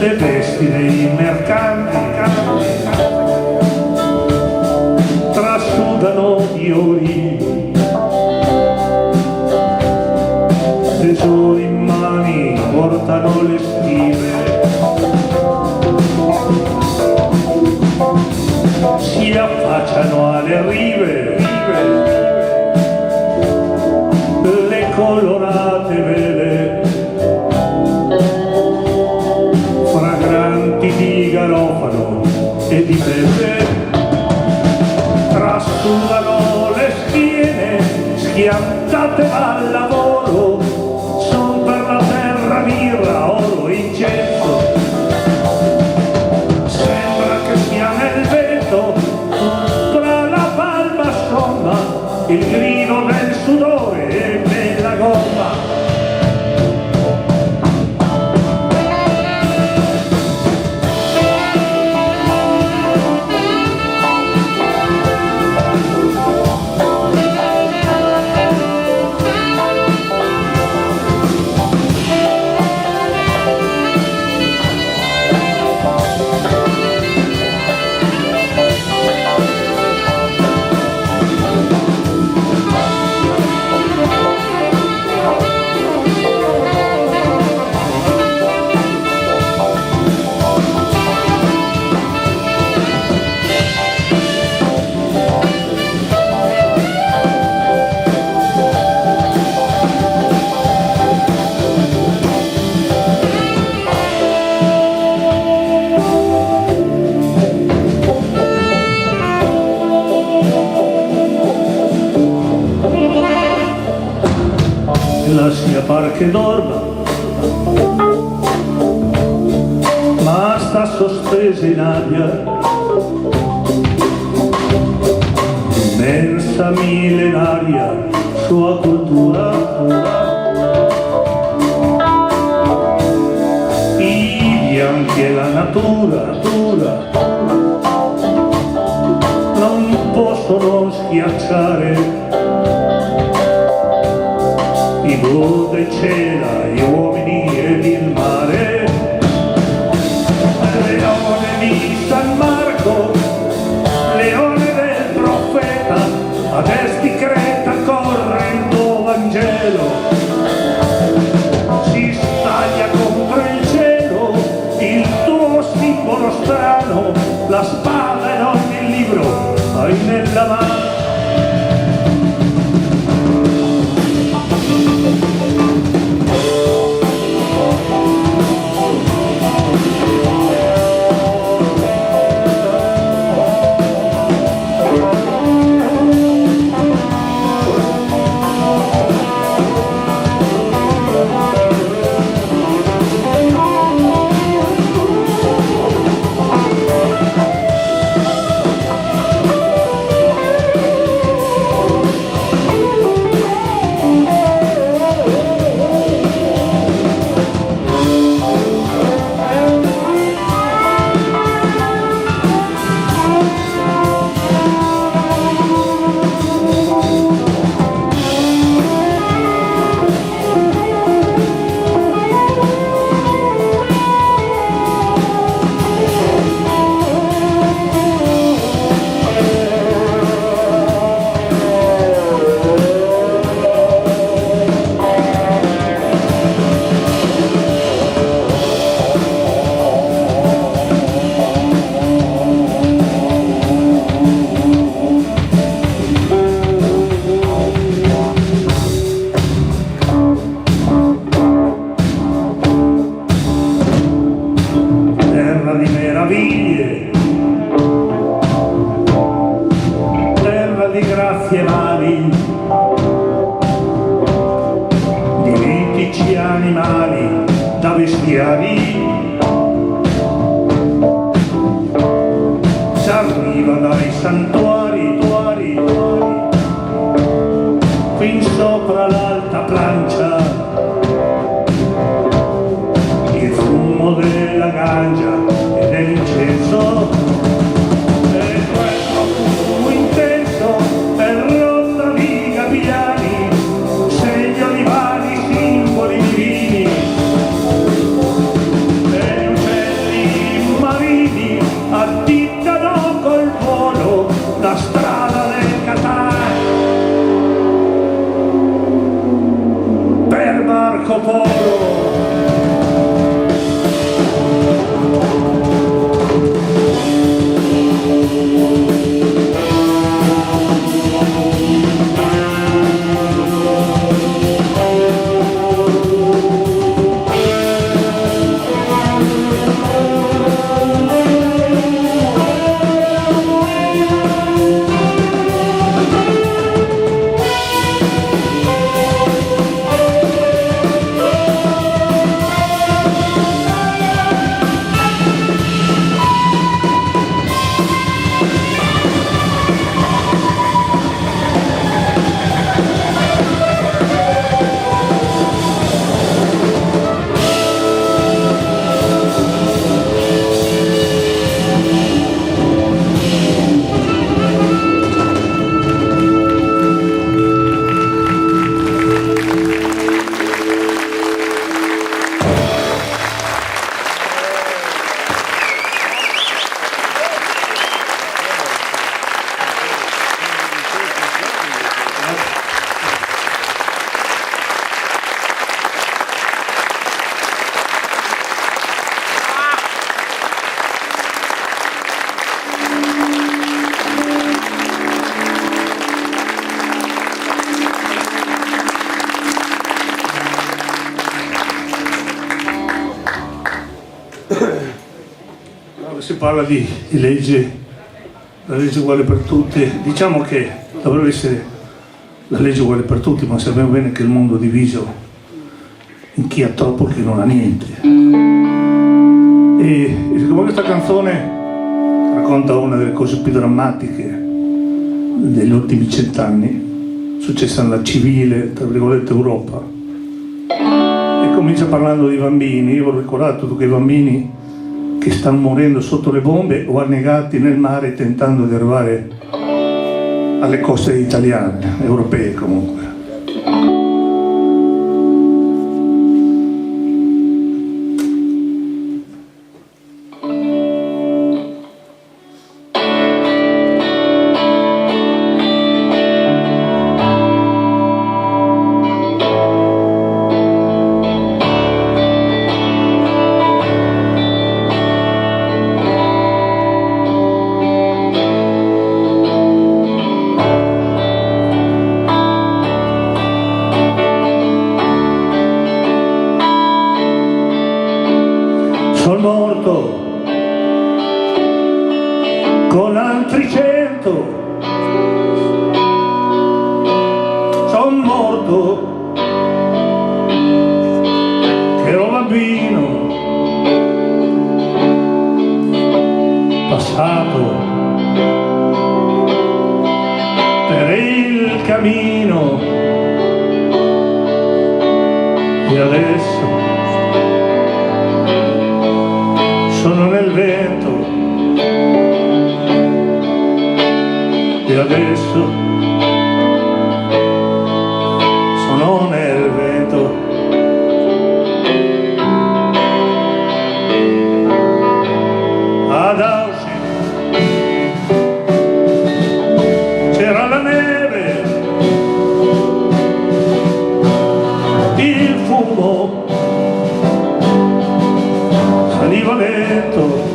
Le vesti dei mercanti trasudano di ori, tesori in mani portano le stive, si affacciano alle rive, le colorate vele fragranti di garofano e di pepe, trasudano le schiene schiantate al lavoro, son per la terra birra, oro, incenso, sembra che sia nel vento tra la palma somma il grido del sudore e della gomma. Lascia par che dorma, ma sta sospesa in aria, immensa millenaria sua cultura, i bianchi e la natura, non possono schiacciare i blu del cielo, gli uomini ed il mare, leone di San Marco, leone del profeta, ad est di Creta corre il tuo Vangelo, si staglia contro il cielo il tuo simbolo strano, la spada in ogni libro hai nella mano. Terra di grazie mali, di mitici animali da bestiali, s'arriva dai santuari, fin sopra l'alta plancia, il fumo della ganja e dell'incenso, e quel profumo intenso per ronda di gavigliani, segni olivali, simboli divini, e uccelli marini addittano col volo la strada del Qatar. si parla di legge, la legge uguale per tutti. Diciamo che dovrebbe essere la legge uguale per tutti, ma sappiamo bene che il mondo è diviso in chi ha troppo e chi non ha niente. E siccome questa canzone racconta una delle cose più drammatiche degli ultimi 100 anni, successa nella civile, tra virgolette, Europa, e comincia parlando di bambini. Io ho ricordato tutti quei bambini che stanno morendo sotto le bombe o annegati nel mare tentando di arrivare alle coste italiane, europee comunque. Sono morto con altri 100, sono morto che ero bambino, passato per il cammino, e adesso sono nel vento, e adesso sono nel vento. Ad Auschwitz c'era la neve, il fumo saliva lento,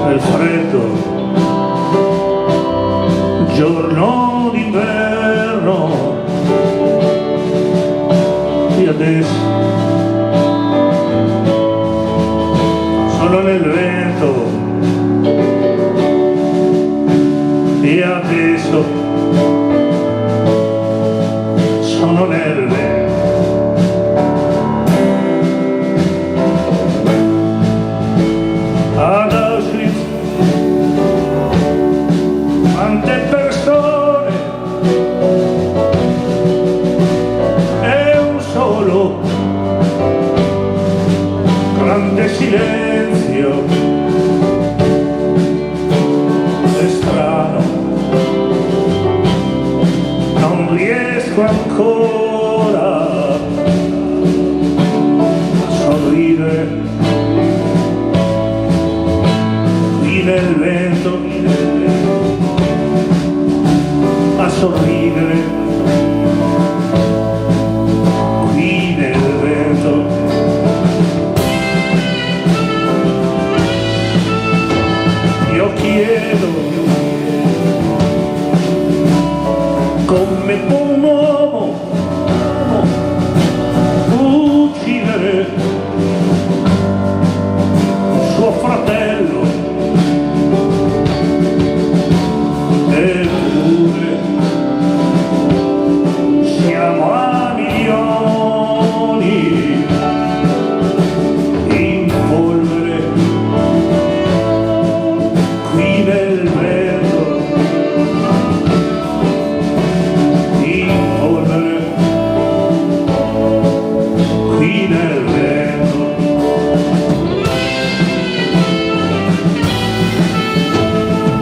il freddo, giorno d'inverno, e adesso sono nel vento, e adesso sono nel vento. Ad Auschwitz quante persone, e un solo grande silenzio, è strano, non riesco ancora a sorridere nel vento, a sorridere qui nel vento. Io chiedo come può un uomo uccidere suo fratello, eppure siamo a milioni in polvere qui nel vento, in polvere qui nel vento.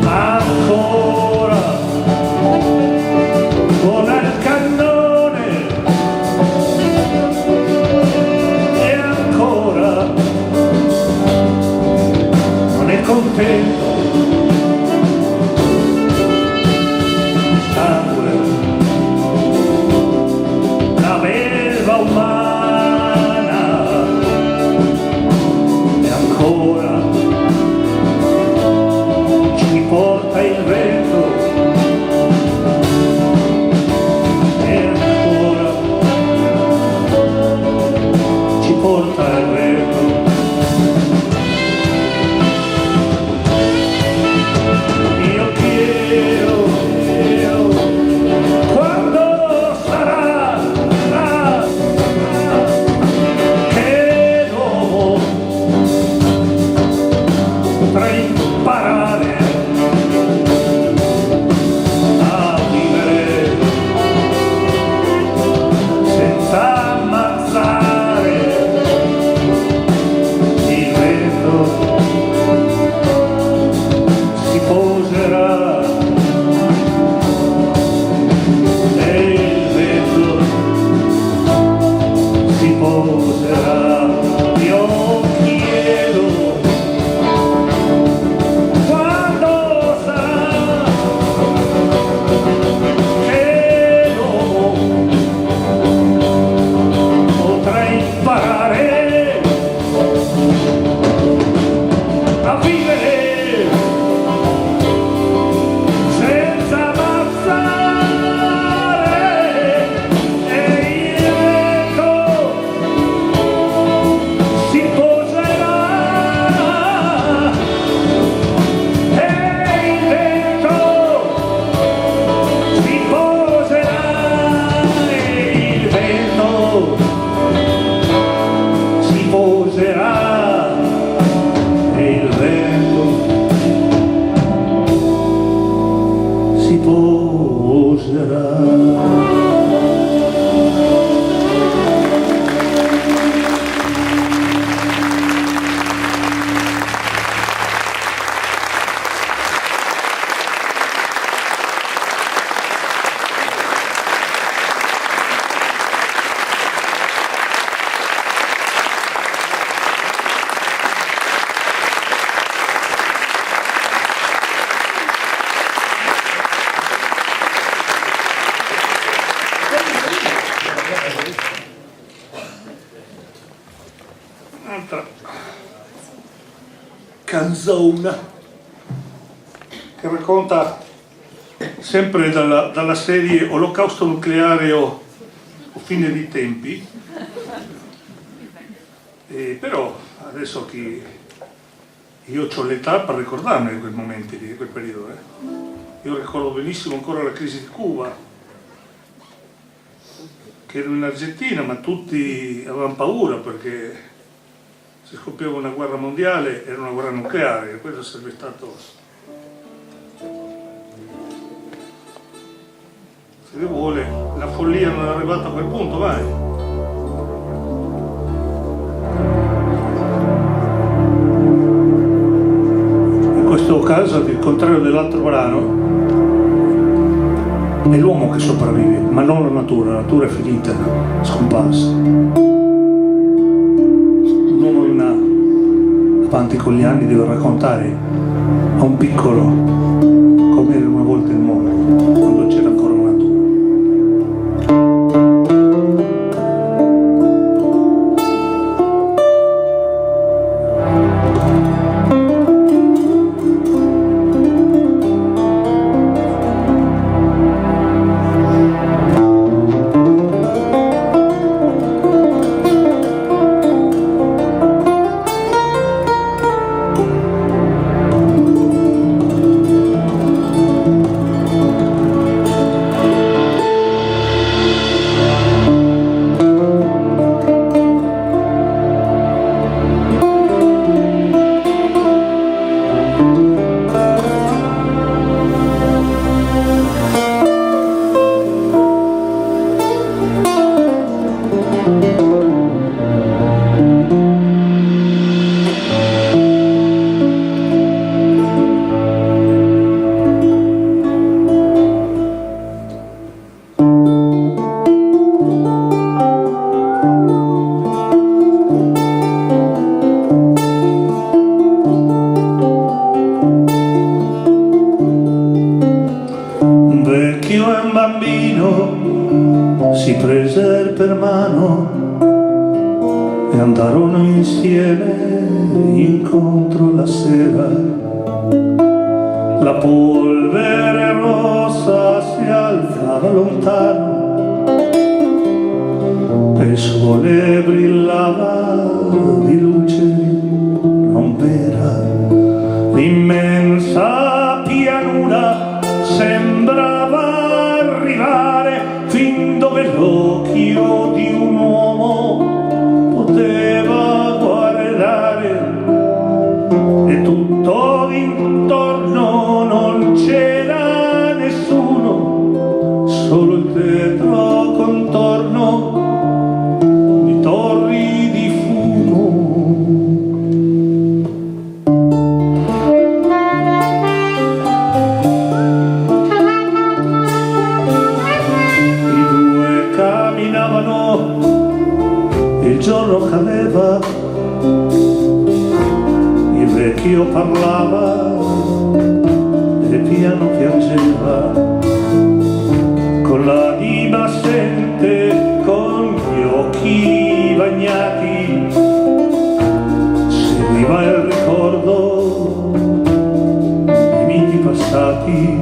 Ancora suona il cannone, e ancora non è contento. Sangue, la belva umana, e ancora ci porta il vento, e ancora ci porta il vento. potrei imparare a vivere senza ammazzare il vento si poserà e il vento si poserà. Io chiedo quando sarà che l'uomo potrà imparare a vivere senza ammazzare e il vento si poserà e il vento si poserà e il vento si poserà e il vento si poserà. Un'altra canzone che racconta sempre dalla serie Olocausto nucleare o fine dei tempi, però adesso io ho l'età per ricordarmi quei momenti di quel periodo. Io ricordo benissimo ancora la crisi di Cuba, che ero in Argentina, ma tutti avevano paura perché se scoppiava una guerra mondiale era una guerra nucleare, e questo sarebbe stato, se ne vuole, la follia non è arrivata a quel punto mai. In questo caso, al contrario dell'altro brano, è l'uomo che sopravvive, ma non la natura è finita, scomparsa. L'uomo non ha, avanti con gli anni, deve raccontare a un piccolo come era una volta il mondo, quando c'era ancora la natura. Si prese per mano e andarono insieme incontro la sera. La polvere rossa si alzava lontano e il sole brillava di luce non vera. L'immensa pianura sembrava arrivare fin dove l'occhio di un uomo poteva guardare, e tutto vecchio parlava e piano piangeva, con l'anima assente, con gli occhi bagnati, seguiva il ricordo dei miti passati.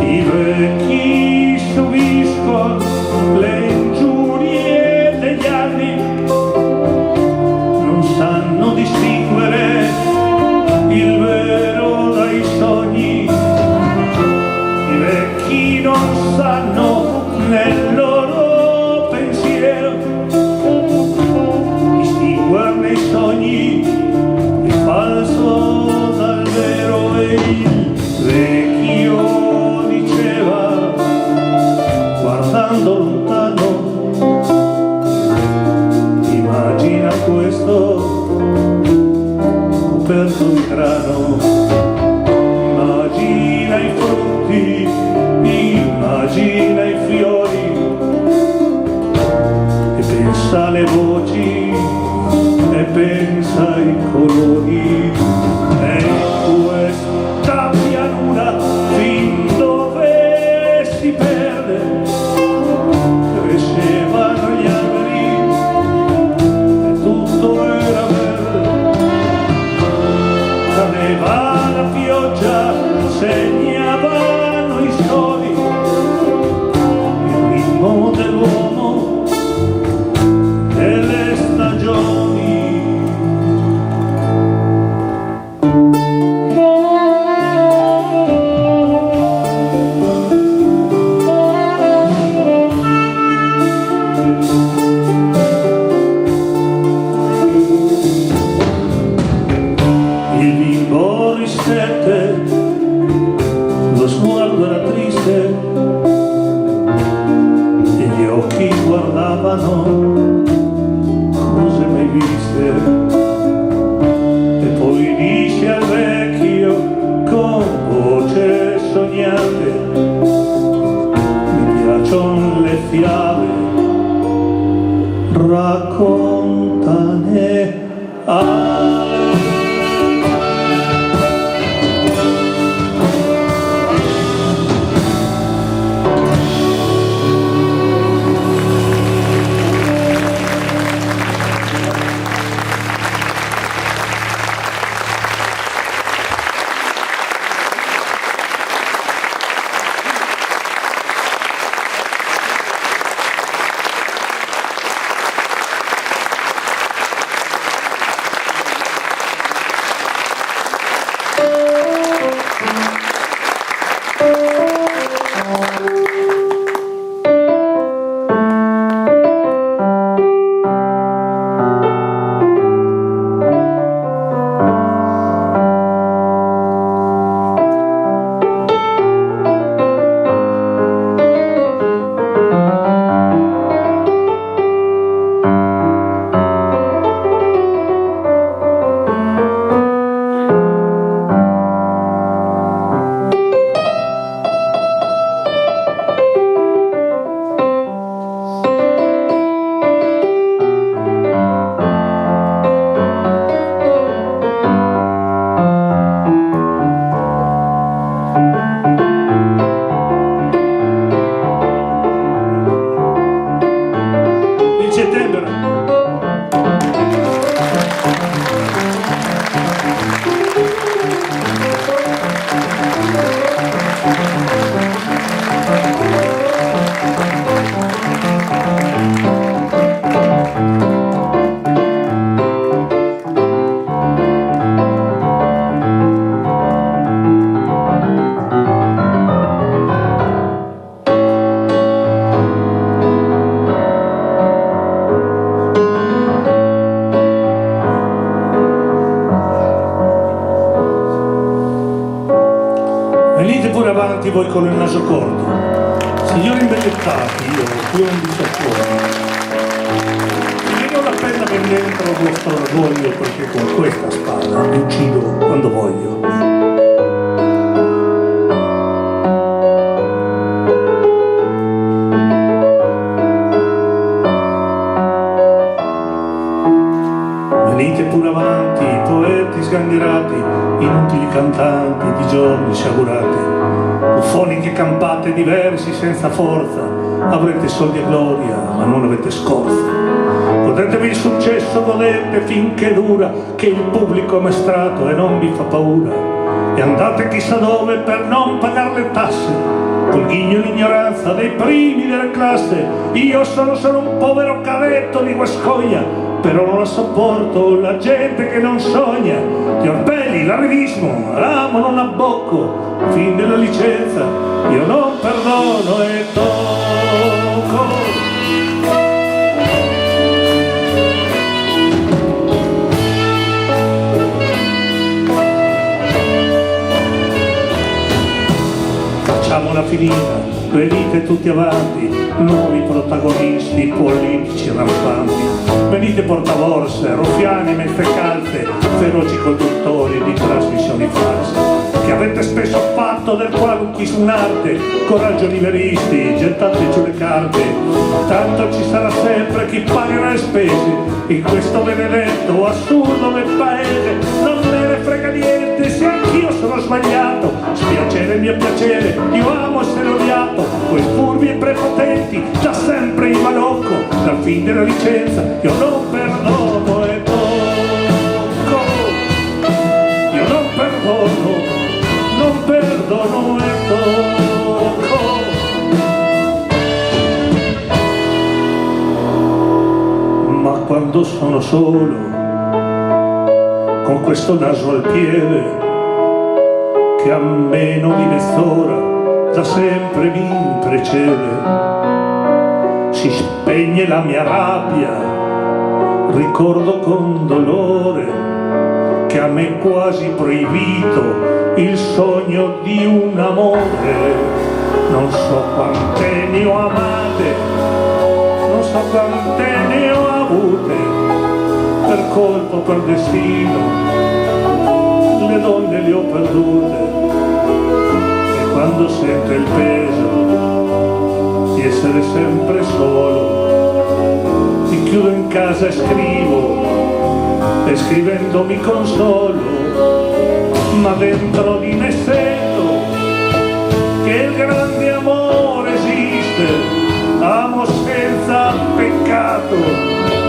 I vecchi subiscono le ingiurie degli anni, non sanno distinguere il vero dai sogni. I vecchi non sanno nel loro pensiero distinguerne i sogni, il falso dal vero. E il vecchio diceva, guardando lontano, immagina questo coperto di grano, immagina i frutti, immagina i fiori, e pensa alle voci, e pensa ai colori. E in questa pianura, fin dove si perde, crescevano gli alberi e tutto era verde. Cadeva la pioggia, segnavano i soli, il ritmo dell'uomo, delle stagioni. Il bimbo ristette, lo sguardo era triste e gli occhi guardavano cose mai viste. E poi dice al vecchio con voce sognante, mi piacciono le fiabe, raccontane a Venite pure avanti voi con il naso corto, signori imbellettati, io qui ho un disappoggio. Mi vengo la penna ben dentro il vostro orgoglio, perché con questa spada vi uccido quando voglio. Venite pure avanti, poeti sgangherati, inutili cantanti di giorni sciagurati, buffoniche campate di versi senza forza, avrete soldi e gloria ma non avete scorza. Godetevi il successo, godete finché dura, che il pubblico è maestrato e non vi fa paura, e andate chissà dove per non pagare le tasse, col ghigno e l'ignoranza dei primi della classe. Io sono solo un povero cavetto di Guascogna, però non la sopporto la gente che non sogna. Gli orpelli, l'arrivismo, l'amo non abbocco, fin della licenza io non perdono e tocco. Facciamola finita, venite tutti avanti, nuovi protagonisti politici rampanti. Venite portaborse, ruffiani, mentre calze, feroci conduttori di trasmissioni false, che avete spesso fatto del qualunquismo un'arte, coraggio liberisti, gettate giù le carte. Tanto ci sarà sempre chi pagherà le spese in questo benedetto assurdo del paese. Non me ne frega niente se anch'io sono sbagliato, spiacere il mio piacere, io amo essere odiato. Quei furbi e prepotenti, da sempre in malocco, dal fin della licenza io non perdono e tocco. Io non perdono e tocco. Ma quando sono solo, con questo naso al piede, che a meno di mezz'ora da sempre mi precede, si spegne la mia rabbia, ricordo con dolore che a me è quasi proibito il sogno di un amore. Non so quante ne ho amate, non so quante ne ho avute, per colpo, per destino, le donne le ho perdute. E quando sento il peso di essere sempre solo, mi chiudo in casa e scrivo, e scrivendo mi consolo. Ma dentro di me sento che il grande amore esiste. Amo senza peccato,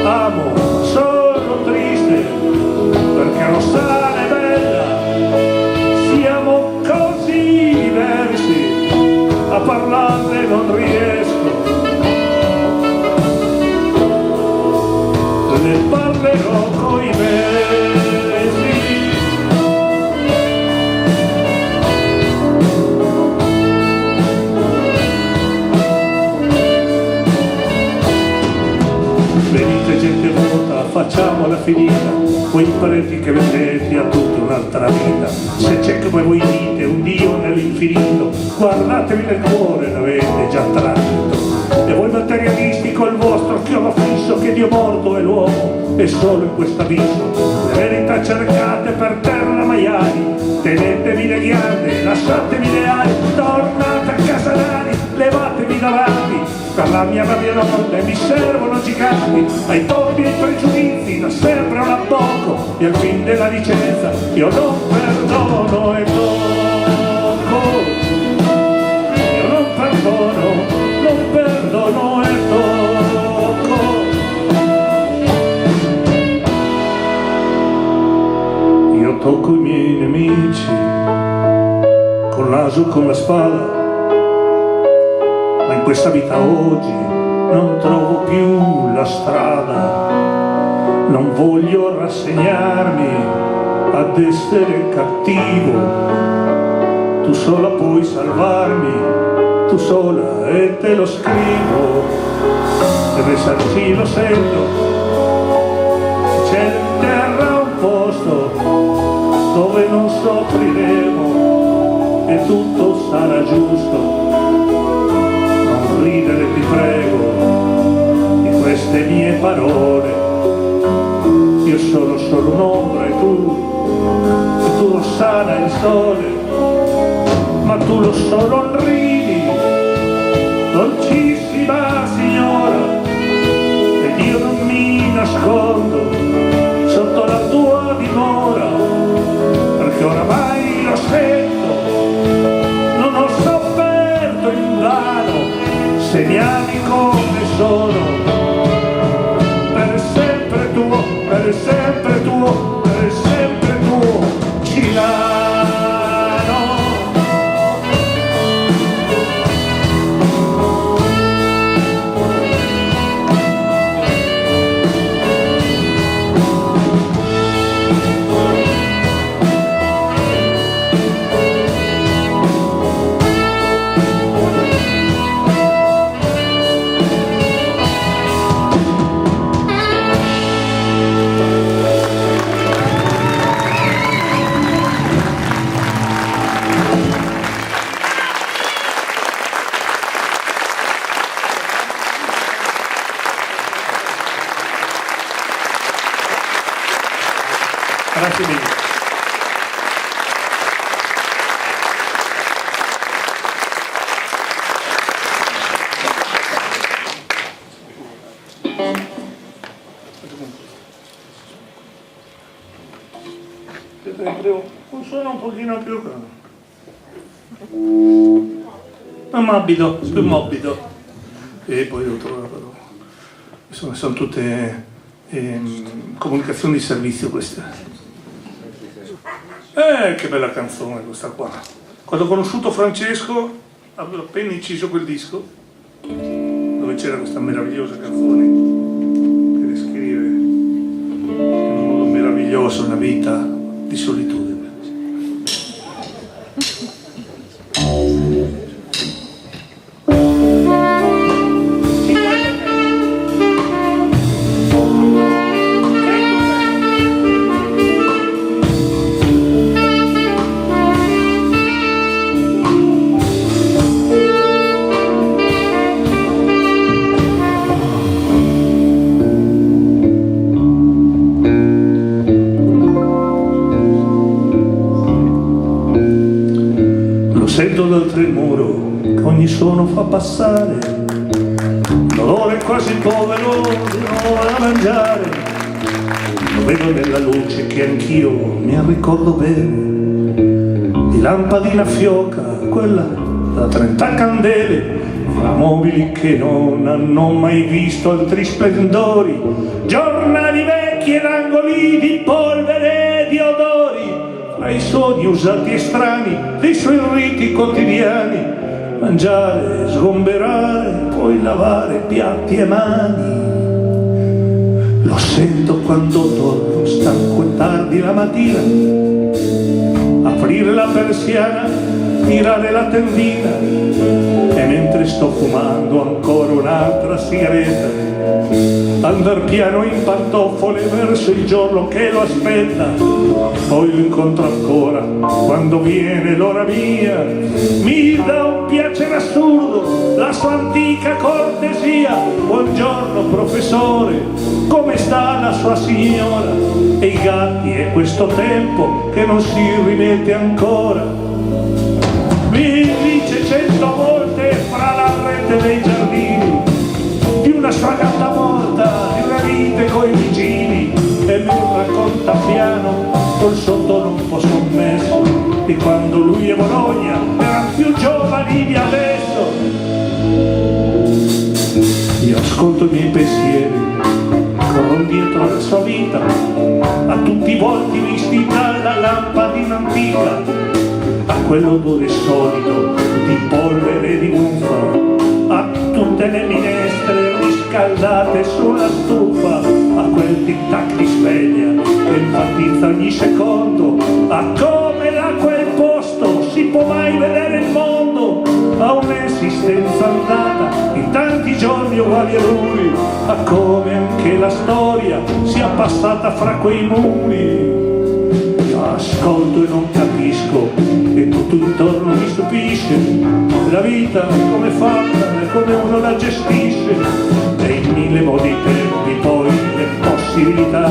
amo solo triste, perché Rossana è bella, siamo così diversi, a parlarne non riesco, ne parlerò coi versi. Venite gente vuota, facciamola finita, quei preti che vedete a tutta un'altra vita. Se c'è come voi dite un Dio nell'infinito, guardatevi nel cuore, l'avete già tradito. E voi materialisti col vostro chiodo fisso, che Dio morto è l'uomo, e solo in questo abisso le verità cercate per terra maiali. Tenetevi le ghiande, lasciatevi le ali, tornate a casa nani, levatevi davanti, per la mia rabbia notte mi servono giganti. Ai torti e ai pregiudizi da sempre un abbocco, e al fin della licenza io non perdono e tocco. Io non perdono e tocco. Io tocco i miei nemici con l'aso, con la spada, ma in questa vita oggi non trovo più la strada. Non voglio rassegnarmi ad essere cattivo, tu sola puoi salvarmi, tu sola, e te lo scrivo. Deve esserci, lo sento, c'è in terra un posto dove non soffriremo e tutto sarà giusto. Non ridere, ti prego, di queste mie parole. Io sono solo un'ombra e tu Rossana il sole, ma tu lo so non ridi, dolcissima signora, ed io non mi nascondo sotto la tua dimora, perché oramai Sono un pochino più morbido, più morbido. E poi devo trovare la parola. Insomma, sono tutte comunicazioni di servizio queste. Che bella canzone questa qua. Quando ho conosciuto Francesco avevo appena inciso quel disco dove c'era questa meravigliosa canzone che descrive in un modo meraviglioso una vita di solitudine. Sento d'oltre il muro che ogni suono fa passare, l'odore quasi povero di nuovo da mangiare. Lo vedo nella luce che anch'io mi ricordo bene, di lampadina fioca, quella da 30 candele, fra mobili che non hanno mai visto altri splendori, giornali vecchi ed angoli di polvere e di odori, tra i sogni usati e strani dei suoi riti quotidiani, mangiare, sgomberare, poi lavare piatti e mani. Lo sento quando torno stanco e tardi la mattina, aprire la persiana, tirare la tendina, e mentre sto fumando ancora un'altra sigaretta, andar piano in pantofole verso il giorno che lo aspetta. Poi lo incontro ancora quando viene l'ora mia, mi dà un piacere assurdo la sua antica cortesia. Buongiorno professore, come sta la sua signora? E i gatti e questo tempo che non si rimette ancora. Mi dice 100 volte fra la rete dei giardini di una sua gatta morta, di una lite coi vicini, e mi racconta piano col sottotono un po' scommesso di quando lui e Bologna erano più giovani di adesso. Io ascolto i miei pensieri, corro dietro alla sua vita, a tutti i volti visti dalla lampadina antica, a quell'odore solido di polvere e di muffa, a tutte le minestre riscaldate sulla stufa, a quel tic-tac di sveglia che enfatizza ogni secondo, a come da quel posto si può mai vedere il mondo, a un'esistenza andata in tanti giorni uguali a lui, a come anche la storia sia passata fra quei muri. Io ascolto e non capisco, e tutto intorno mi stupisce, la vita come è fatta e come uno la gestisce, e in mille modi e tempi poi le possibilità,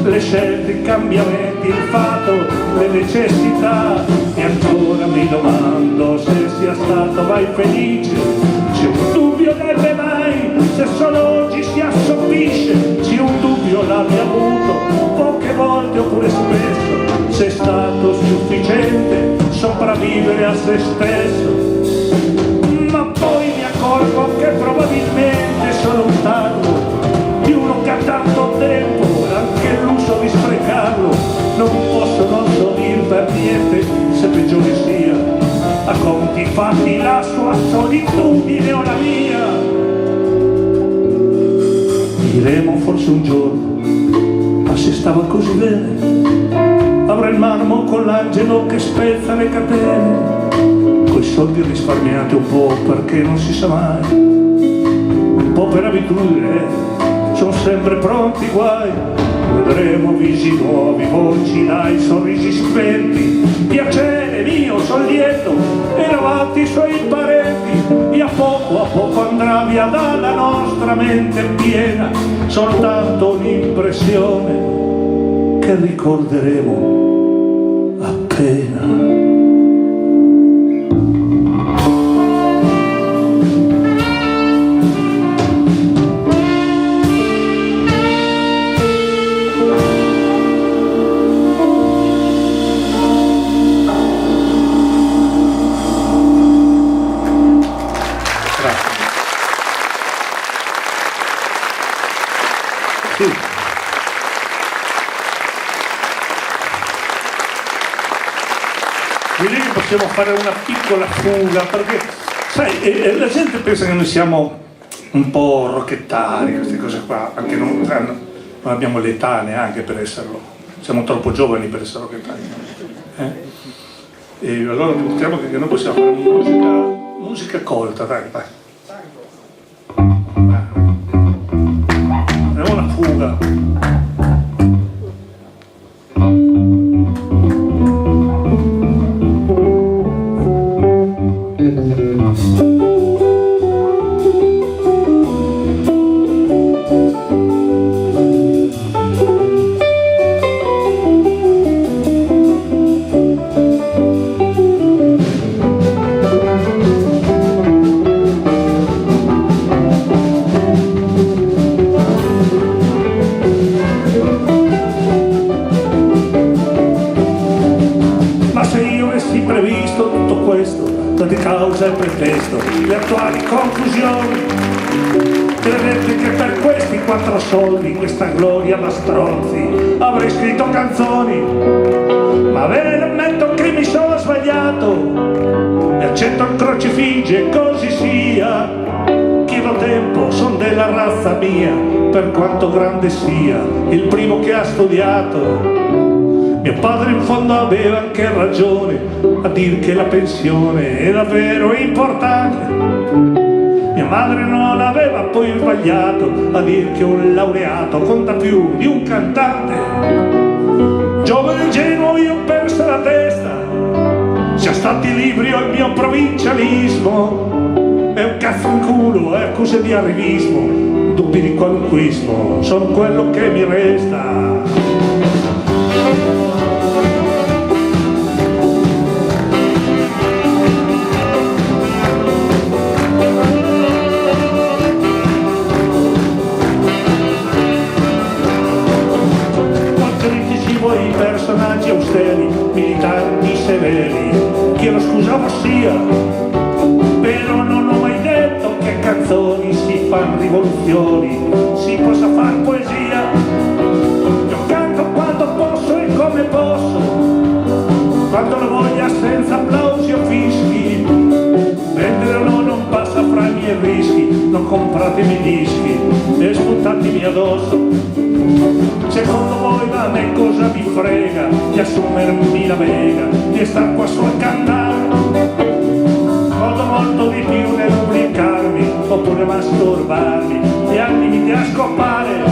le scelte, i cambiamenti, il fatto, le necessità, e ancora mi domando se sia stato mai felice, se un dubbio deve mai, se solo oggi si assorbisce, se un dubbio l'abbia avuto poche volte oppure spesso, se è stato sufficiente sopravvivere a se stesso. Ma poi mi accorgo che probabilmente sono un tarlo di uno che ha tanto tempo, anche l'uso di sprecarlo, non posso non sorrir per niente se peggiore sia, a conti fatti la sua solitudine o la mia. Diremo forse un giorno, ma se stava così bene, avrà il marmo con l'angelo che spezza le catene, coi soldi risparmiati un po' perché non si sa mai, un po' per abitudine, sono sempre pronti guai. Vedremo visi nuovi, voci dai sorrisi spenti, piacere mio, son lieto, eravate i suoi parenti, e a poco andrà via dalla nostra mente piena soltanto un'impressione che ricorderemo appena. direi che possiamo fare una piccola fuga, perché sai, la gente pensa che noi siamo un po' rocchettari, queste cose qua, anche non abbiamo l'età neanche per esserlo, siamo troppo giovani per essere rocchettari. E allora dimostriamo che noi possiamo fare musica colta, dai. Andiamo una fuga. Di causa e pretesto, le attuali conclusioni, credete che per questi 4 soldi, questa gloria da stronzi, avrei scritto canzoni, ma ve ne ammetto che mi sono sbagliato e accetto il crocifiggio e così sia. Chiedo tempo, son della razza mia, per quanto grande sia, il primo che ha studiato. Mio padre in fondo aveva anche ragione a dire che la pensione è davvero importante. Mia madre non aveva poi sbagliato a dire che un laureato conta più di un cantante. Giovane ingenuo io ho perso la testa, sia stati libri o il mio provincialismo. È un cazzo in culo, è accuse di arrivismo, dubbi di qualunquismo, sono quello che mi resta. I personaggi austeri, militanti severi, chiedo scusa sia, però non ho mai detto che canzoni si fanno rivoluzioni, si possa far poesia. Io canto quando posso e come posso, quando lo voglia senza applausi o fischi. Vendere o no non passa fra i miei rischi, non compratemi dischi e sputatemi addosso. Secondo voi da me cosa mi frega di assumermi la vega, di star qua su a cantare? Godo molto di più nell'ubriacarmi oppure masturbarmi e animi a scopare.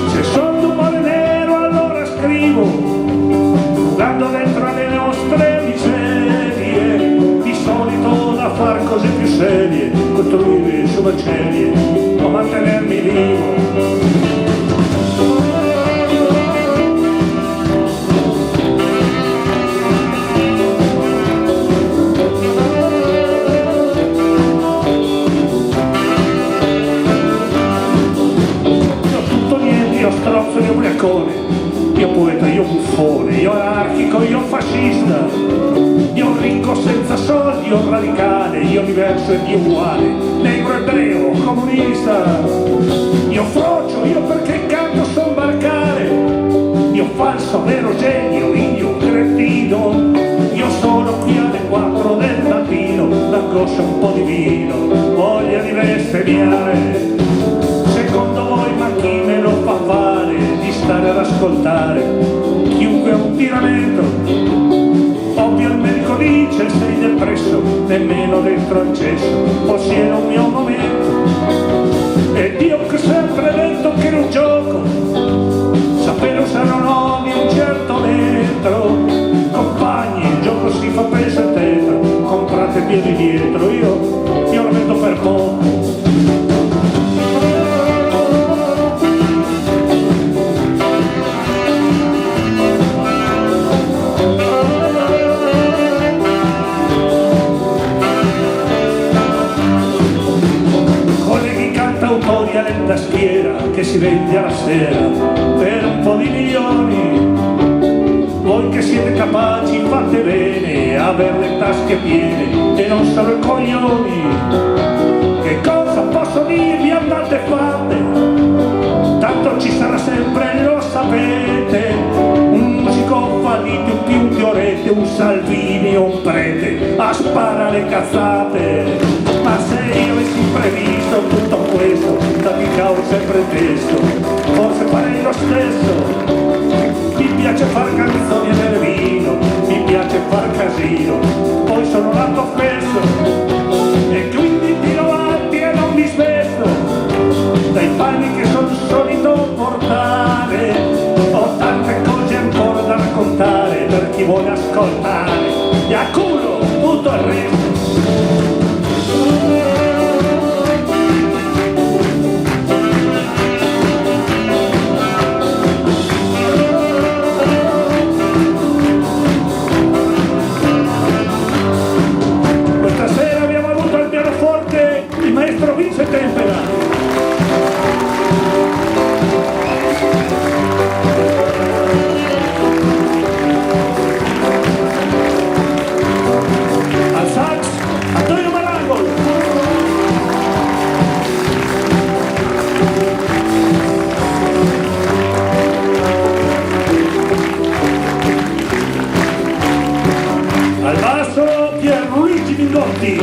Se sono tumore nero allora scrivo, dando dentro alle nostre miserie, di solito da far cose più serie, costruire su macerie o mantenermi vivo. Strozzo, io ubriacone, io poeta, io buffone, io anarchico, io fascista, io ricco senza soldi, io radicale, io diverso e io uguale, negro, ebreo, comunista, io frocio, io perché canto son barcare, io falso, vero genio, io cretino, io sono qui alle 4 del mattino, l'angoscia un po' di vino, voglia di bestemmiare. Secondo voi ma chi me lo fa fare di stare ad ascoltare chiunque ha un tiramento? Ovvio il medico dice sei depresso, nemmeno dentro al cesso possiede un mio momento. Ed io che ho sempre detto che era un gioco, sapevo se non ho di un certo metro. Compagni, il gioco si fa peso e tetro, comprate piedi dietro, io lo metto per poco. Da schiera che si vende alla sera per un po' di milioni. Voi che siete capaci fate bene a avere le tasche piene e non solo i coglioni. Che cosa posso dirvi? Andate fate, tanto ci sarà sempre, lo sapete. Un musico fallito più un fioretto, un Salvini o un prete a sparare cazzate. Ma se io avessi previsto tutto questo, da che causa è pretesto, forse farei lo stesso. Mi piace far canzoni e bere vino, mi piace far casino, poi sono nato fesso e quindi tiro avanti e non mi svesto dai panni che sono solito portare. Ho tante cose ancora da raccontare per chi vuole ascoltare, e a culo tutto il resto. Vince Tempera. Al sax Antonio Marangol. Al basso Pierluigi Mindotti.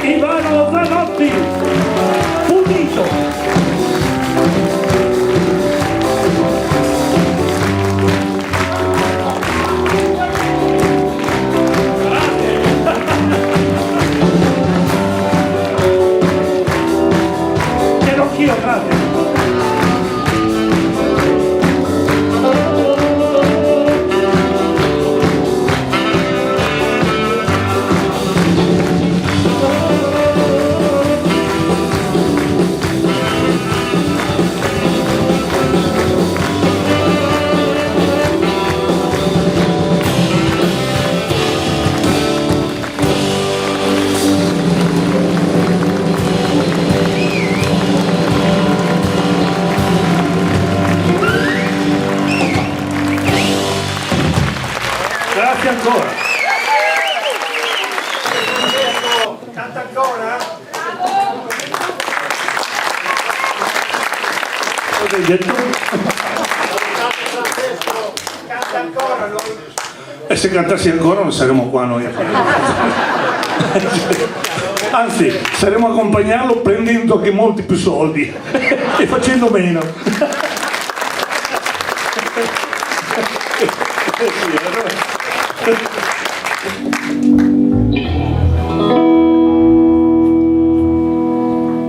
Ivano Zanotti, Pulito. Ero anch'io, grazie. Grazie ancora. Canta ancora? Cosa hai detto? Canta ancora noi? E se cantassi ancora non saremo qua noi. Anzi, saremo a accompagnarlo prendendo anche molti più soldi e facendo meno.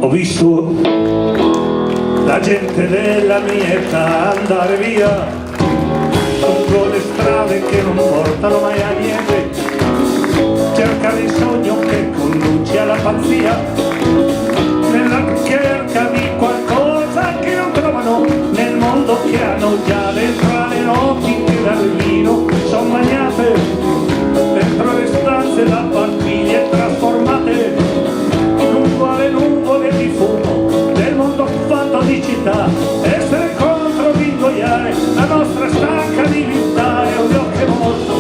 Ho visto la gente della mia età andare via lungo le strade che non portano mai a niente, cercare il sogno che conduce alla pazzia, nella ricerca di qualcosa che non trovano nel mondo che hanno già dentro le notti che dal vino sono magnate, dentro le stanze da bambine trasformate in uguale nuvole di fumo del mondo fatto di città. Essere contro di ingoiare la nostra stanca di vivare un occhio morto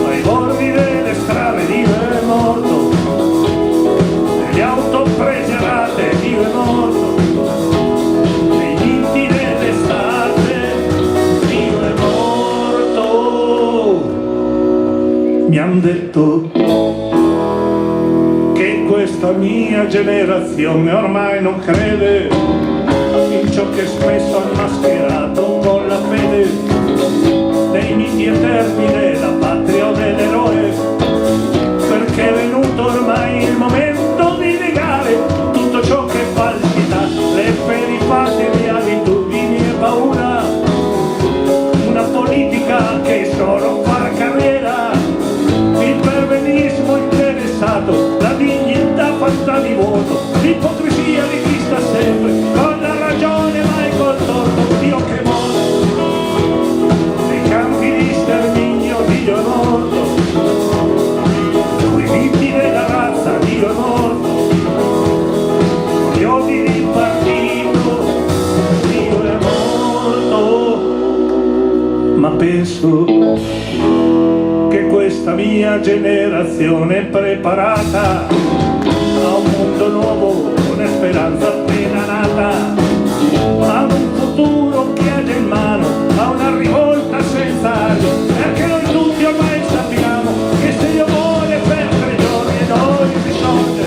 ai bordi delle strade, Dio è morto, nelle auto pregerate, Dio è morto, nei ninti dell'estate, Dio è morto. Mi han detto che questa mia generazione ormai non crede in ciò che spesso ha mascherato con la fede dei miti eterni della patria o dell'eroe, perché è venuto ormai il momento di negare tutto ciò che è falsità, le perifate, le abitudini e paura, una politica che è solo far carriera, il perbenismo interessato, la dignità fatta di voto, l'ipocrisia di chi sta sempre con la ragione ma è col torto, Dio che morto, nei campi di sterminio Dio è morto, quei vitti della razza Dio è morto, gli odi di partito Dio è morto. Ma penso che questa mia generazione preparata a un mondo nuovo, una speranza appena nata, a un futuro che ha già in mano, a una rivolta senza armi, perché noi tutti ormai sappiamo che se Dio vuole per 3 giorni e noi risorge,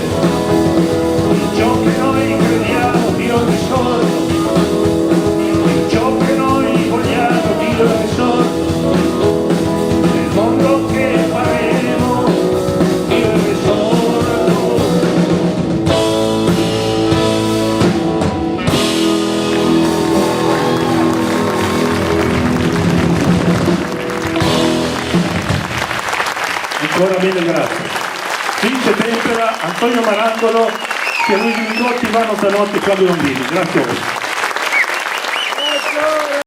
in ciò che noi crediamo Dio risorge, in ciò che noi vogliamo Dio risorge, nel mondo che faremo Dio risorge. Ancora mille grazie. Vince Tempera, Antonio Marangolo, Pierluigi Micotti, Ivano Zanotti e Claudio Lombini. Grazie a voi.